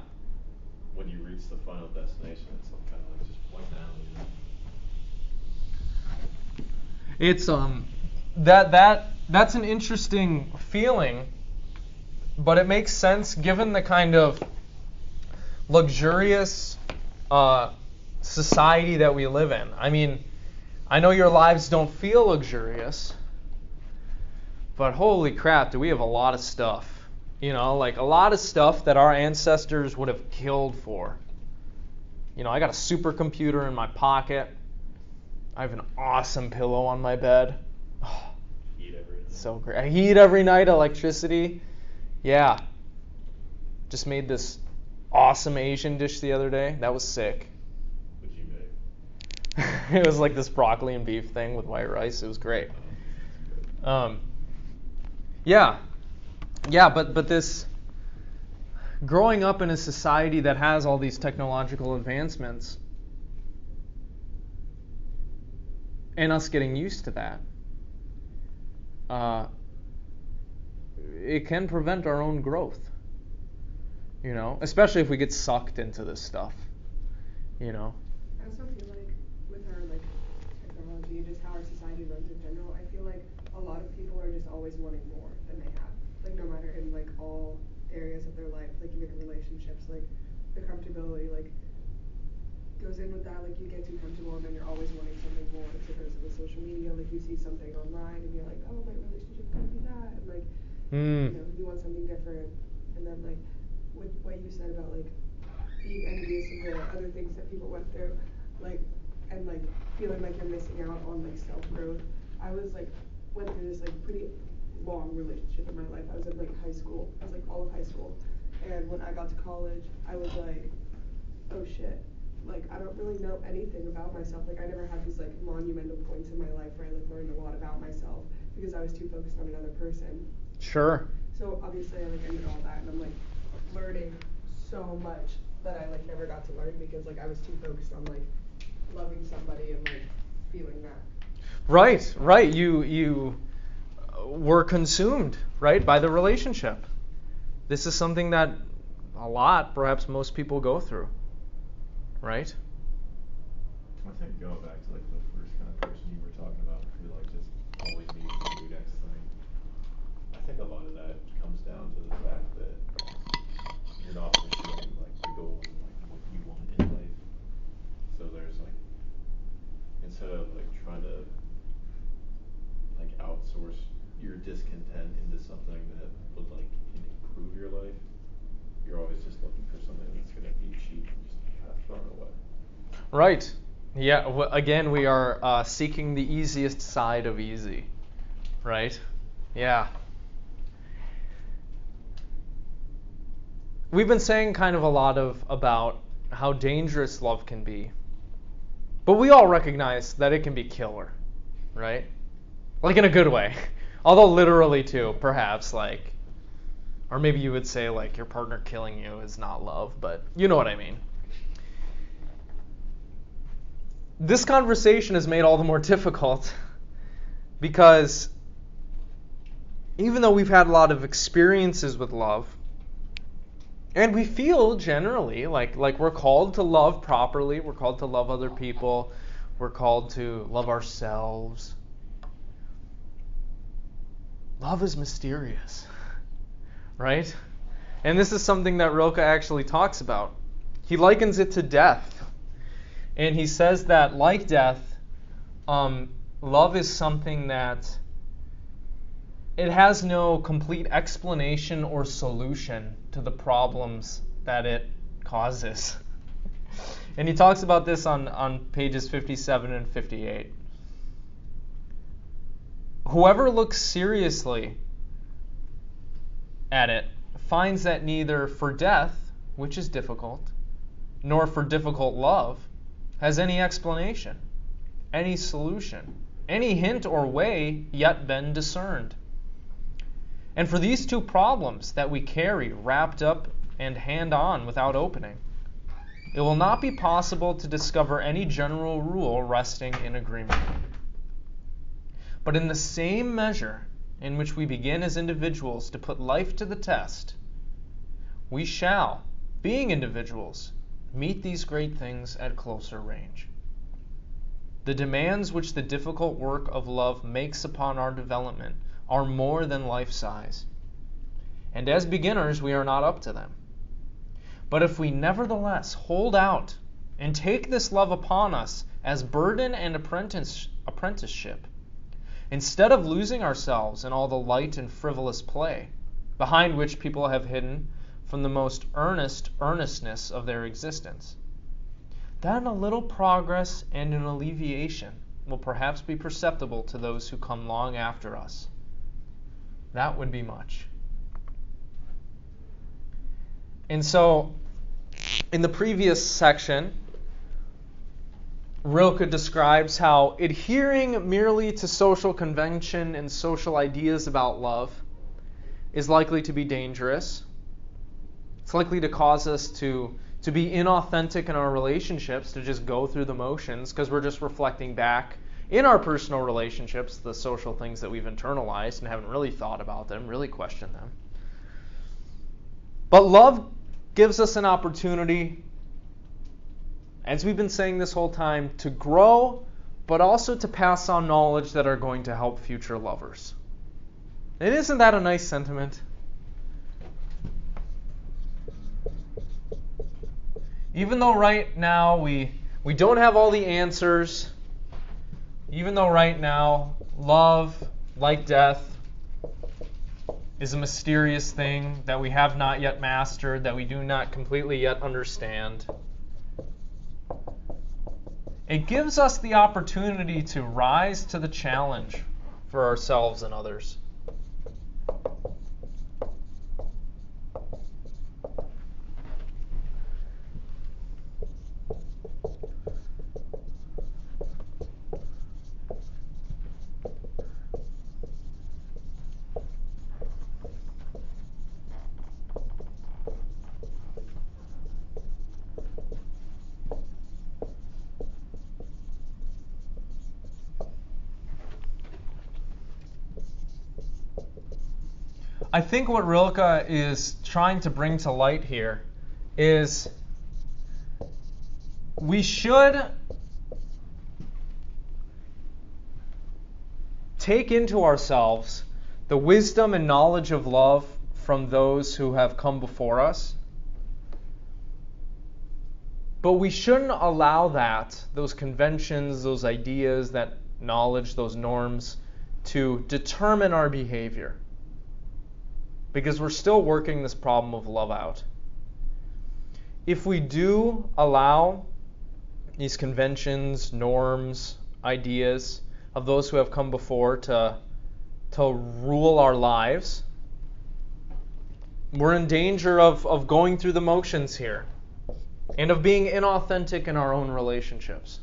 When you reach the final destination, it's kind of like just point down. It's that's an interesting feeling, but it makes sense given the kind of luxurious society that we live in. I mean, I know your lives don't feel luxurious, but holy crap, do we have a lot of stuff. Like a lot of stuff that our ancestors would have killed for. I got a supercomputer in my pocket. I have an awesome pillow on my bed. Oh, Heat every night. So great. Heat every night, electricity. Yeah. Just made this awesome Asian dish the other day. That was sick. What'd you make? It was like this broccoli and beef thing with white rice. It was great. Yeah, but this growing up in a society that has all these technological advancements and us getting used to that, it can prevent our own growth. Especially if we get sucked into this stuff. I also feel like with our technology and just how our society runs in general, I feel like a lot of people are just always wanting more than they have. No matter in all areas of their life, even in relationships, the comfortability goes in with that. You get too comfortable and then you're always wanting something more. So there's with social media, you see something online and you're like, oh, my relationship could be that, and you want something different. And then with what you said about being envious of the other things that people went through, and feeling like you're missing out on like self-growth. I was like, went through this like pretty long relationship in my life. I was in like high school. I was like all of high school. And when I got to college, I was like, oh shit. Like, I don't really know anything about myself. Like, I never had these like monumental points in my life where I like learned a lot about myself because I was too focused on another person. Sure. So obviously I like ended all that, and I'm like learning so much that I like never got to learn because like I was too focused on like loving somebody and like feeling that. Right. You were consumed, right, by the relationship. This is something that a lot, perhaps most people go through, right? I think going back to like the first kind of person you were talking about, who like just always needs to do next thing. I think a lot of that comes down to the fact that you're not pursuing like the goals and like what you want in life. So there's like, instead of like trying to like outsource your discontent into something that would like improve your life, you're always just looking for something that's going to be cheap and just kind of thrown away. Right. Yeah. Again, we are seeking the easiest side of easy, right? Yeah. We've been saying kind of a lot about how dangerous love can be, but we all recognize that it can be killer, right? Like in a good way, although literally too, perhaps, like, or maybe you would say like your partner killing you is not love, but you know what I mean. This conversation is made all the more difficult because even though we've had a lot of experiences with love, and we feel generally like we're called to love properly, we're called to love other people, we're called to love ourselves. Love is mysterious, right? And this is something that Rilke actually talks about. He likens it to death. And he says that, like death, love is something that it has no complete explanation or solution to the problems that it causes. And he talks about this on pages 57 and 58. Whoever looks seriously at it finds that neither for death, which is difficult, nor for difficult love, has any explanation, any solution, any hint or way yet been discerned. And for these two problems that we carry wrapped up and hand on without opening, it will not be possible to discover any general rule resting in agreement. But in the same measure in which we begin as individuals to put life to the test, we shall, being individuals, meet these great things at closer range. The demands which the difficult work of love makes upon our development are more than life-size, and as beginners we are not up to them. But if we nevertheless hold out and take this love upon us as burden and apprenticeship, instead of losing ourselves in all the light and frivolous play, behind which people have hidden from the most earnestness of their existence, then a little progress and an alleviation will perhaps be perceptible to those who come long after us. That would be much. And so, in the previous section, Rilke describes how adhering merely to social convention and social ideas about love is likely to be dangerous. It's likely to cause us to be inauthentic in our relationships, to just go through the motions, because we're just reflecting back in our personal relationships the social things that we've internalized and haven't really thought about them, really questioned them. But love gives us an opportunity, as we've been saying this whole time, to grow, but also to pass on knowledge that are going to help future lovers. And isn't that a nice sentiment? Even though right now we don't have all the answers, even though right now love, like death, is a mysterious thing that we have not yet mastered, that we do not completely yet understand. it gives us the opportunity to rise to the challenge for ourselves and others. I think what Rilke is trying to bring to light here is we should take into ourselves the wisdom and knowledge of love from those who have come before us. But we shouldn't allow that, those conventions, those ideas, that knowledge, those norms, to determine our behavior. Because we're still working this problem of love out. If we do allow these conventions, norms, ideas of those who have come before to rule our lives, we're in danger of going through the motions here and of being inauthentic in our own relationships.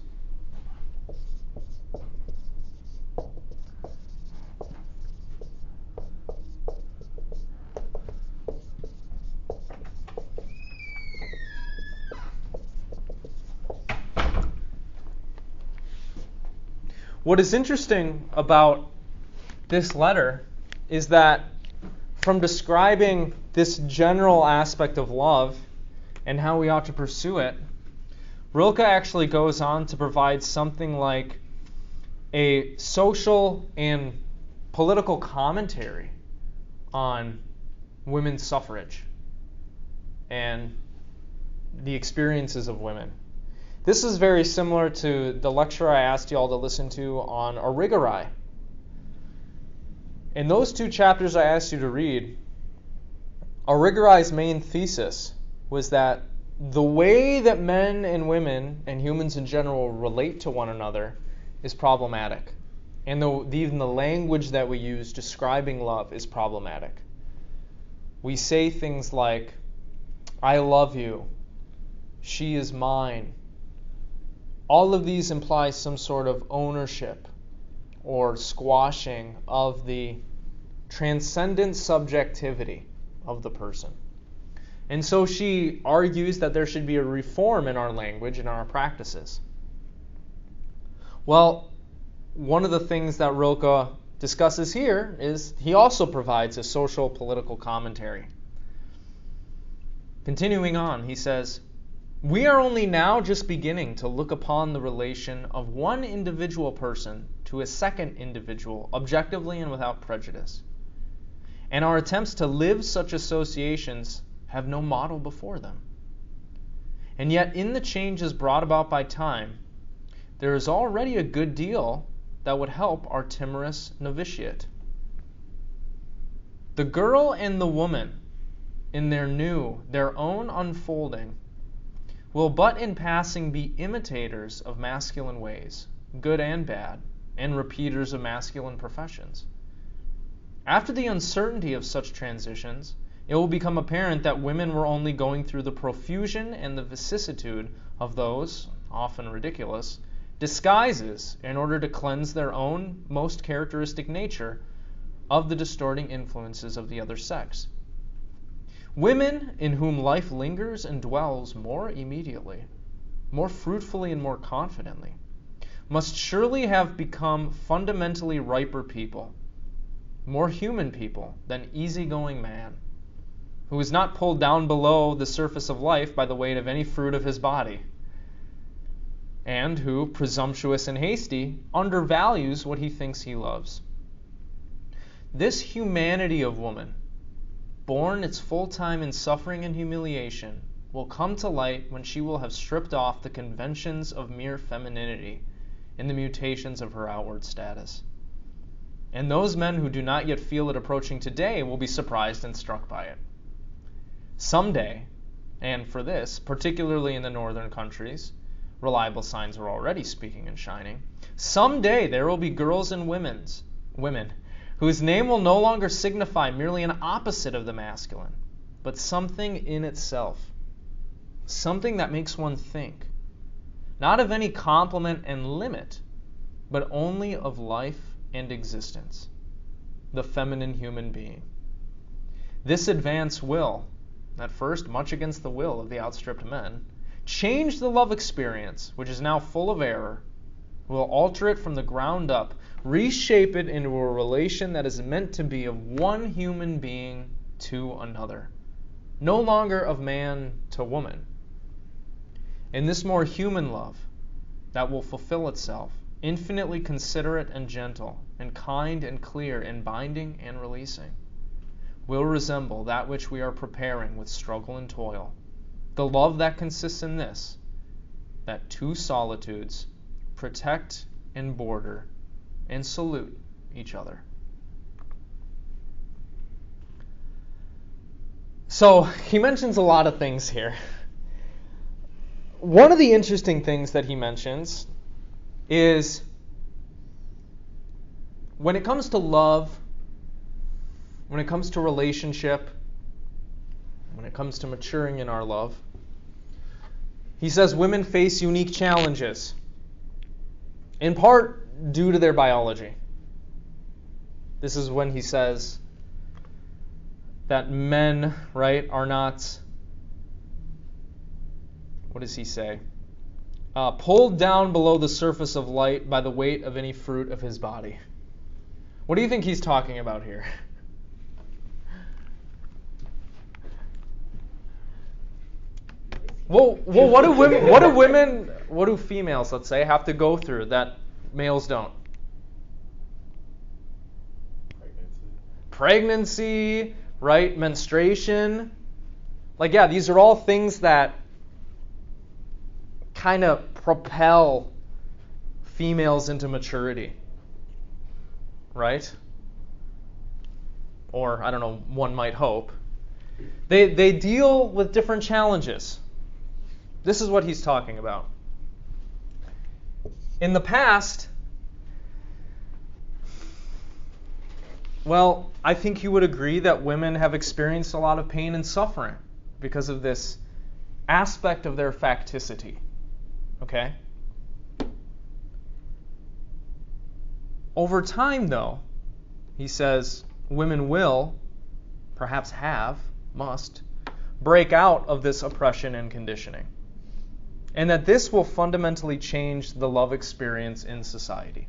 What is interesting about this letter is that from describing this general aspect of love and how we ought to pursue it, Rilke actually goes on to provide something like a social and political commentary on women's suffrage and the experiences of women. This is very similar to the lecture I asked you all to listen to on origami. In those two chapters I asked you to read, origami's main thesis was that the way that men and women and humans in general relate to one another is problematic. And even the language that we use describing love is problematic. We say things like, I love you, she is mine. All of these imply some sort of ownership or squashing of the transcendent subjectivity of the person. And so she argues that there should be a reform in our language and our practices. Well, one of the things that Rilke discusses here is he also provides a social political commentary. Continuing on, he says, we are only now just beginning to look upon the relation of one individual person to a second individual objectively and without prejudice. And our attempts to live such associations have no model before them. And yet in the changes brought about by time, there is already a good deal that would help our timorous novitiate. The girl and the woman, in their own unfolding, will but in passing be imitators of masculine ways, good and bad, and repeaters of masculine professions. After the uncertainty of such transitions, it will become apparent that women were only going through the profusion and the vicissitude of those, often ridiculous, disguises in order to cleanse their own most characteristic nature of the distorting influences of the other sex. Women in whom life lingers and dwells more immediately, more fruitfully and more confidently, must surely have become fundamentally riper people, more human people than easygoing man, who is not pulled down below the surface of life by the weight of any fruit of his body, and who, presumptuous and hasty, undervalues what he thinks he loves. This humanity of woman, born its full time in suffering and humiliation, will come to light when she will have stripped off the conventions of mere femininity in the mutations of her outward status. And those men who do not yet feel it approaching today will be surprised and struck by it. Someday, and for this, particularly in the northern countries, reliable signs are already speaking and shining. Someday there will be girls and women whose name will no longer signify merely an opposite of the masculine, but something in itself, something that makes one think, not of any complement and limit, but only of life and existence, the feminine human being. This advance will, at first much against the will of the outstripped men, change the love experience, which is now full of error, will alter it from the ground up, reshape it into a relation that is meant to be of one human being to another, no longer of man to woman. In this more human love that will fulfill itself, infinitely considerate and gentle, and kind and clear in binding and releasing, will resemble that which we are preparing with struggle and toil. The love that consists in this, that two solitudes protect and border and salute each other. So he mentions a lot of things here. One of the interesting things that he mentions is when it comes to love, when it comes to relationship, when it comes to maturing in our love, he says women face unique challenges, in part due to their biology. This is when he says that men, right, are not, what does he say? Pulled down below the surface of light by the weight of any fruit of his body. What do you think he's talking about here? Well, what do females, let's say, have to go through that males don't? Pregnancy, right? Menstruation. Like, yeah, these are all things that kind of propel females into maturity, right? Or, I don't know, one might hope. They deal with different challenges. This is what he's talking about. In the past, well, I think you would agree that women have experienced a lot of pain and suffering because of this aspect of their facticity. Okay? Over time, though, he says women will, perhaps have, must, break out of this oppression and conditioning. And that this will fundamentally change the love experience in society.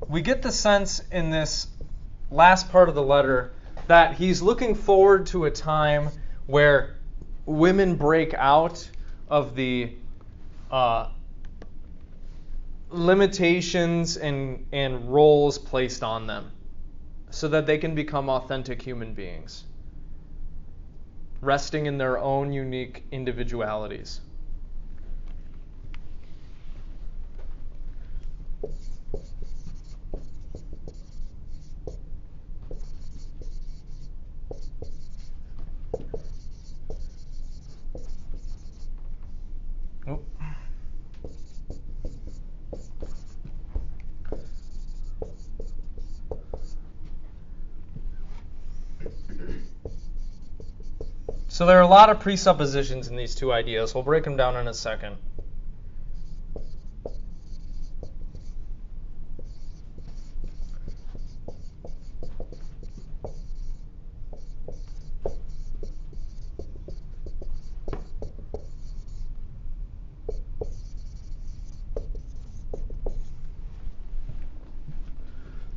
We get the sense in this last part of the letter that he's looking forward to a time where women break out of the limitations and roles placed on them so that they can become authentic human beings, resting in their own unique individualities. So there are a lot of presuppositions in these two ideas. We'll break them down in a second.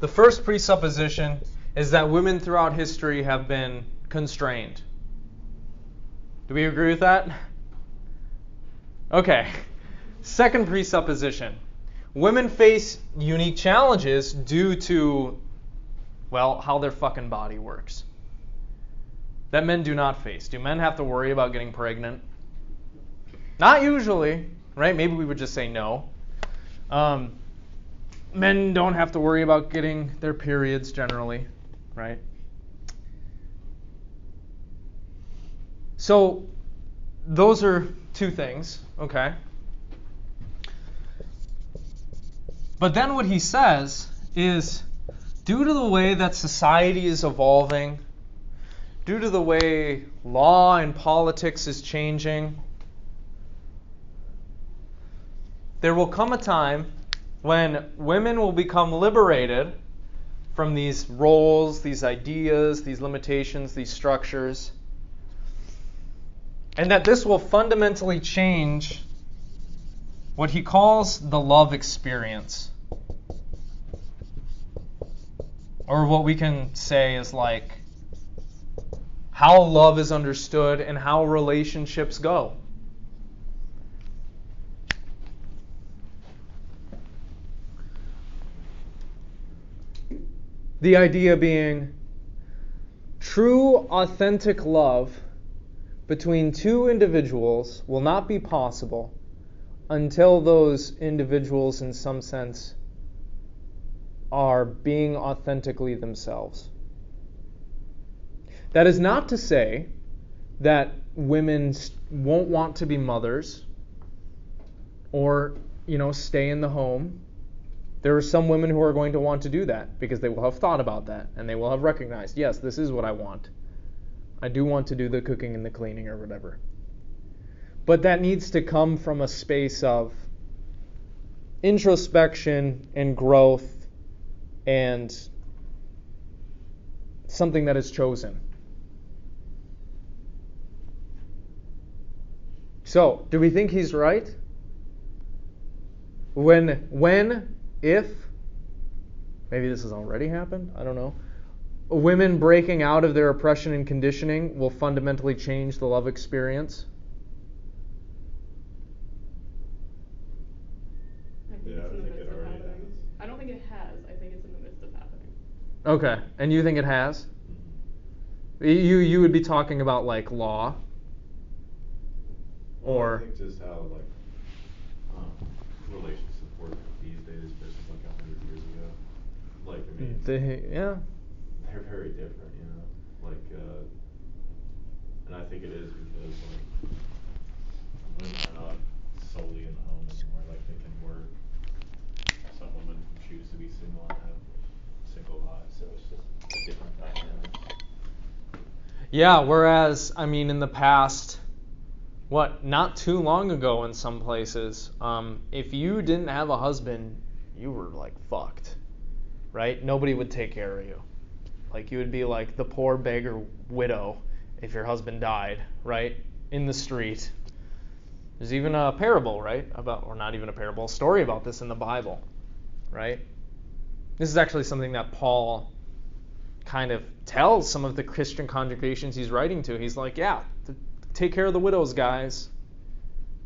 The first presupposition is that women throughout history have been constrained. Do we agree with that? Okay. Second presupposition. Women face unique challenges due to, well, how their fucking body works. That men do not face. Do men have to worry about getting pregnant? Not usually, right? Maybe we would just say no. Men don't have to worry about getting their periods generally, right? So those are two things, okay? But then what he says is, due to the way that society is evolving, due to the way law and politics is changing, there will come a time when women will become liberated from these roles, these ideas, these limitations, these structures, and that this will fundamentally change what he calls the love experience. Or what we can say is like how love is understood and how relationships go. The idea being true, authentic love between two individuals will not be possible until those individuals, in some sense, are being authentically themselves. That is not to say that women won't want to be mothers or, stay in the home. There are some women who are going to want to do that because they will have thought about that and they will have recognized, yes, this is what I want. I do want to do the cooking and the cleaning or whatever. But that needs to come from a space of introspection and growth and something that is chosen. So, do we think he's right? If, maybe this has already happened, I don't know, women breaking out of their oppression and conditioning will fundamentally change the love experience? I think it's in the midst of happening. I don't think it has. I think it's in the midst of happening. Okay, and you think it has? You would be talking about like law? Or I think just how relationships work these days versus like 100 years ago. Like I mean, they're very different, Like, and I think it is because like women are not solely in the home anymore. Like they can work. Some women choose to be single and have single lives, so it's just a different dynamic. yeah, whereas in the past, not too long ago in some places, if you didn't have a husband, you were like fucked, right? Nobody would take care of you. Like you would be like the poor beggar widow if your husband died, right? In the street. There's even a parable, right? Or not even a parable, a story about this in the Bible, right? This is actually something that Paul kind of tells some of the Christian congregations he's writing to. He's like, take care of the widows, guys.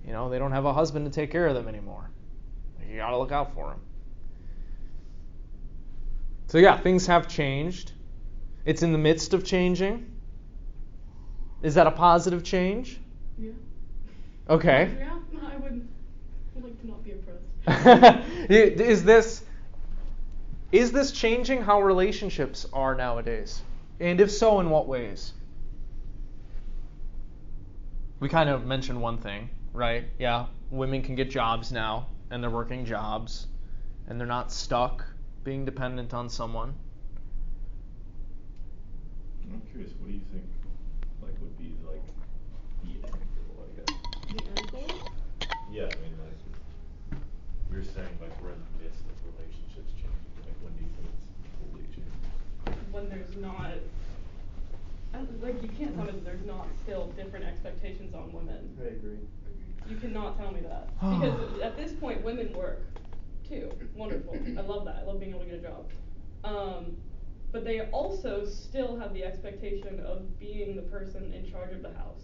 They don't have a husband to take care of them anymore. You got to look out for them. So things have changed. It's in the midst of changing. Is that a positive change? Yeah. Okay. Yeah, I would like to not be oppressed. Is this changing how relationships are nowadays? And if so, in what ways? We kind of mentioned one thing, right? Yeah, women can get jobs now, and they're working jobs, and they're not stuck being dependent on someone. I'm curious, what do you think would be the end goal, I guess? The end goal? Yeah, we were saying we're in the midst of relationships changing. When do you think it's fully changed? When there's not, you can't tell me that there's not still different expectations on women. I agree. You cannot tell me that. Because at this point, women work, too. Wonderful. I love that. I love being able to get a job. But they also still have the expectation of being the person in charge of the house.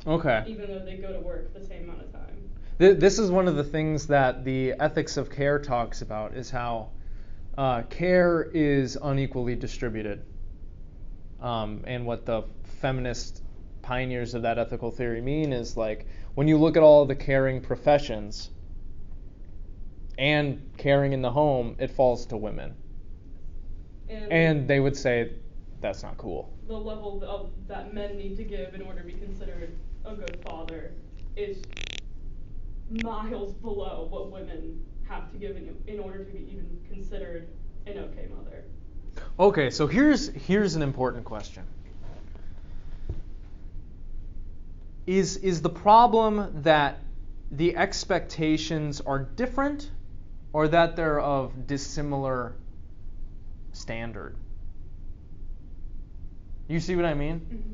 Okay. Even though they go to work the same amount of time. This is one of the things that the ethics of care talks about, is how care is unequally distributed. And what the feminist pioneers of that ethical theory mean is, like, when you look at all of the caring professions and caring in the home, it falls to women. And they would say that's not cool. The level of that men need to give in order to be considered a good father is miles below what women have to give in order to be even considered an okay mother. Okay, so here's an important question. Is the problem that the expectations are different, or that they're of dissimilar standard? You see what I mean? Mm-hmm.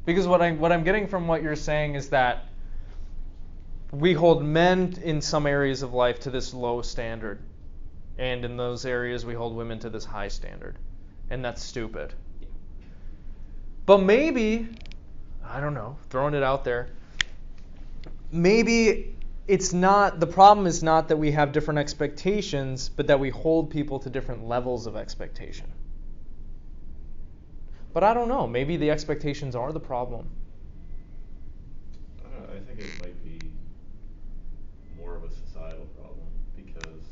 Because what I'm getting from what you're saying is that we hold men in some areas of life to this low standard, and in those areas we hold women to this high standard, and that's stupid. But maybe, I don't know, throwing it out there, maybe it's not, the problem is not that we have different expectations, but that we hold people to different levels of expectation. But I don't know, maybe the expectations are the problem. I don't know, I think it might be more of a societal problem, because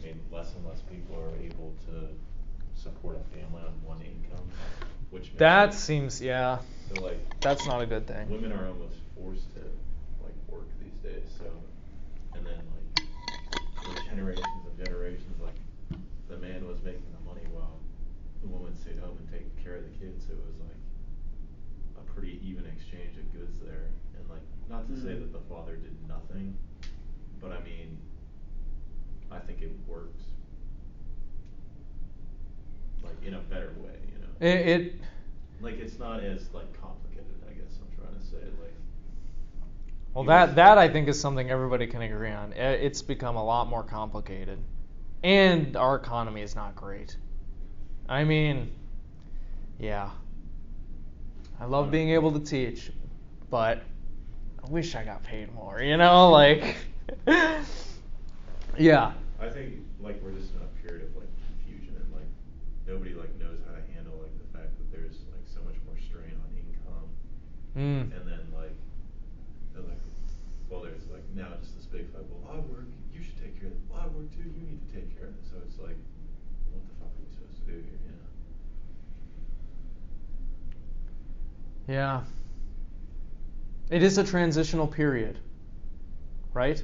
I mean, less and less people are able to support a family on one income, which makes That seems, yeah, so, like, that's not a good thing. women are almost forced to, like, work these days. So, and then, like, for generations and generations, like, the man was making the money while the woman stayed home and taking care of the kids. So it was like a pretty even exchange of goods there. And, like, not to say that the father did nothing, but I mean, I think it works, like, in a better way, you know. It Like, it's not as, like, complicated, I guess I'm trying to say. Like, well, you just- that I think is something everybody can agree on. It's become a lot more complicated, and our economy is not great. I mean, yeah, I love being able to teach, but I wish I got paid more, you know, like, yeah. I think, like, we're just in a period of, like, confusion, and, like, nobody, like, knows how to handle, like, the fact that there's, like, so much more strain on income. And then, like, they're like, well, there's, like, now just this big fight. Well, I work, you should take care of it. Well, I work too, you need to take care of it. So it's like, what the fuck are we supposed to do here, you know? Yeah. It is a transitional period, right?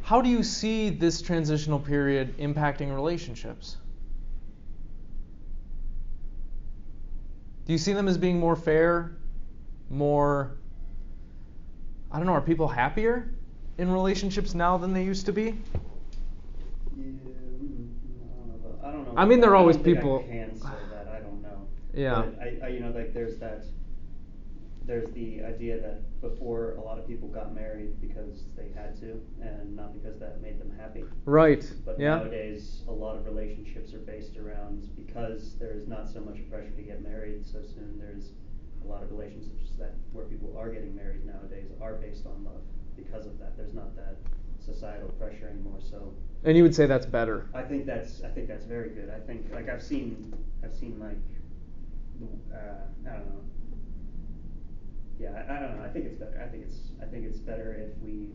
How do you see this transitional period impacting relationships? Do you see them as being more fair, more, I don't know, are people happier in relationships now than they used to be? Yeah, I don't know. I mean, there are always I don't think people- I can say that. I don't know. Yeah. But I you know, like, there's the idea that before a lot of people got married because they had to, and not because that made them happy. Right. But Yeah. nowadays, a lot of relationships are based around, because there is not so much pressure to get married so soon. There's a lot of relationships that where people are getting married nowadays are based on love. Because of that, there's not that societal pressure anymore. So. And you would say that's better. I think that's very good. I think, like, I've seen like, I don't know. Yeah, I don't know. I think it's better. I think it's better if we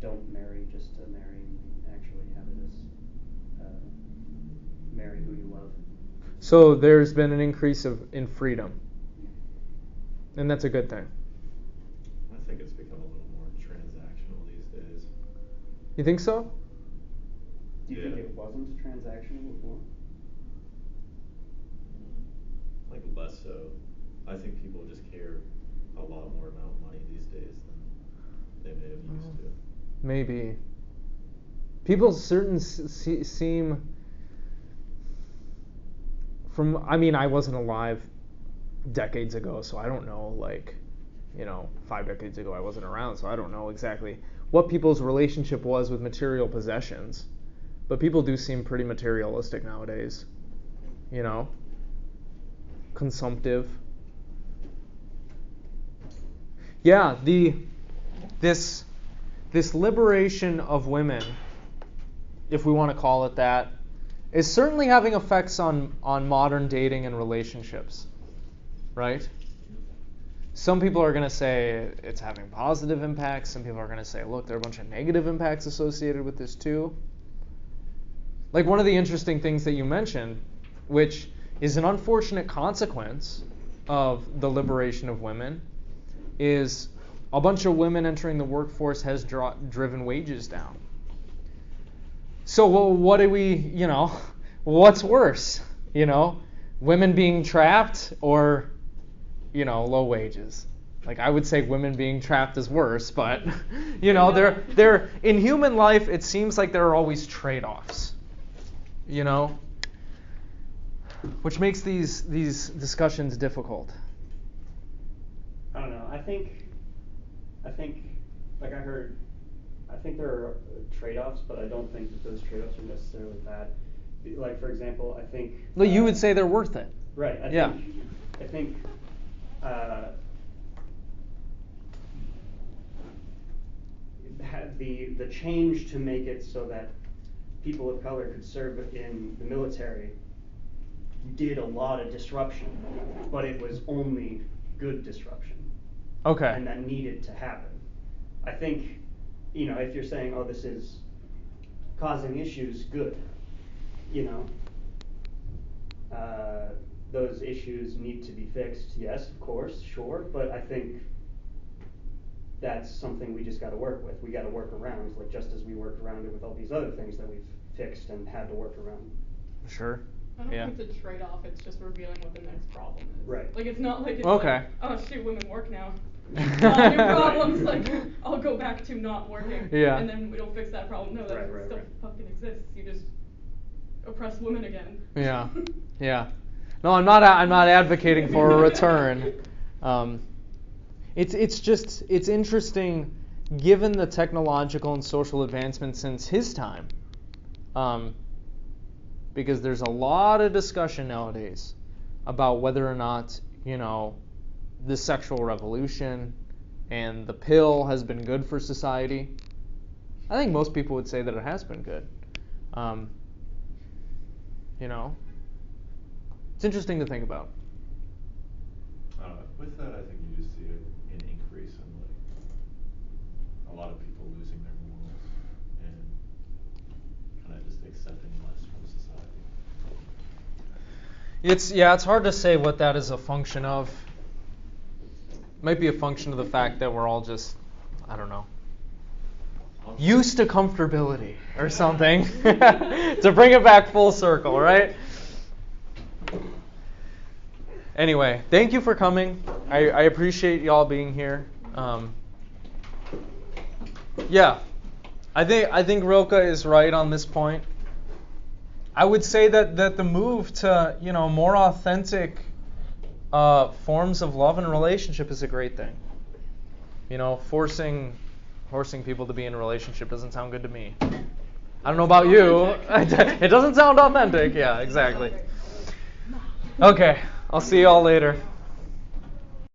don't marry just to marry, and actually have it as marry who you love. So there's been an increase in freedom, and that's a good thing. I think it's become a little more transactional these days. You think so? Do you think it wasn't transactional before? Like, less so. I think people just care a lot more about money these days than they may have used to. Maybe. People seem from, I mean, I wasn't alive decades ago, so I don't know, like, 5 decades ago I wasn't around, so I don't know exactly what people's relationship was with material possessions. But people do seem pretty materialistic nowadays. consumptive. Yeah, this liberation of women, if we want to call it that, is certainly having effects on modern dating and relationships, right? Some people are going to say it's having positive impacts. Some people are going to say, look, there are a bunch of negative impacts associated with this too. Like one of the interesting things that you mentioned, which is an unfortunate consequence of the liberation of women, is a bunch of women entering the workforce has driven wages down. So what do we, what's worse? Women being trapped or, low wages? Like I would say women being trapped is worse, but, they're in human life, it seems like there are always trade-offs, which makes these discussions difficult. I don't know. I think like I think there are trade-offs, but I don't think that those trade-offs are necessarily bad. Like for example, I think. Well, you would say they're worth it. Right. I think the change to make it so that people of color could serve in the military did a lot of disruption, but it was only good disruption. Okay. And that needed to happen. I think, if you're saying, oh, this is causing issues, good. Those issues need to be fixed. Yes, of course, sure, but I think that's something we just got to work with. We got to work around, like just as we worked around it with all these other things that we've fixed and had to work around. Sure. I don't think it's a trade-off, it's just revealing what the next problem is. Right. Like, it's not like it's okay. like, oh shoot, women work now. New problems, like, I'll go back to not working. Yeah. And then we don't fix that problem. No, that still fucking exists. You just oppress women again. Yeah. Yeah. No, I'm not advocating for a return. It's interesting, given the technological and social advancements since his time, because there's a lot of discussion nowadays about whether or not, the sexual revolution and the pill has been good for society. I think most people would say that it has been good. It's interesting to think about. With that, I think you just see an increase in a lot of people losing their morals and kind of just accepting less from society. It's hard to say what that is a function of. It might be a function of the fact that we're all just, I don't know, used to comfortability or something. To bring it back full circle, right? Anyway, thank you for coming. I appreciate y'all being here. I think Rilke is right on this point. I would say that the move to more authentic forms of love and relationship is a great thing. Forcing people to be in a relationship doesn't sound good to me. I don't know about you. It doesn't sound authentic. Yeah, exactly. Okay, I'll see y'all later.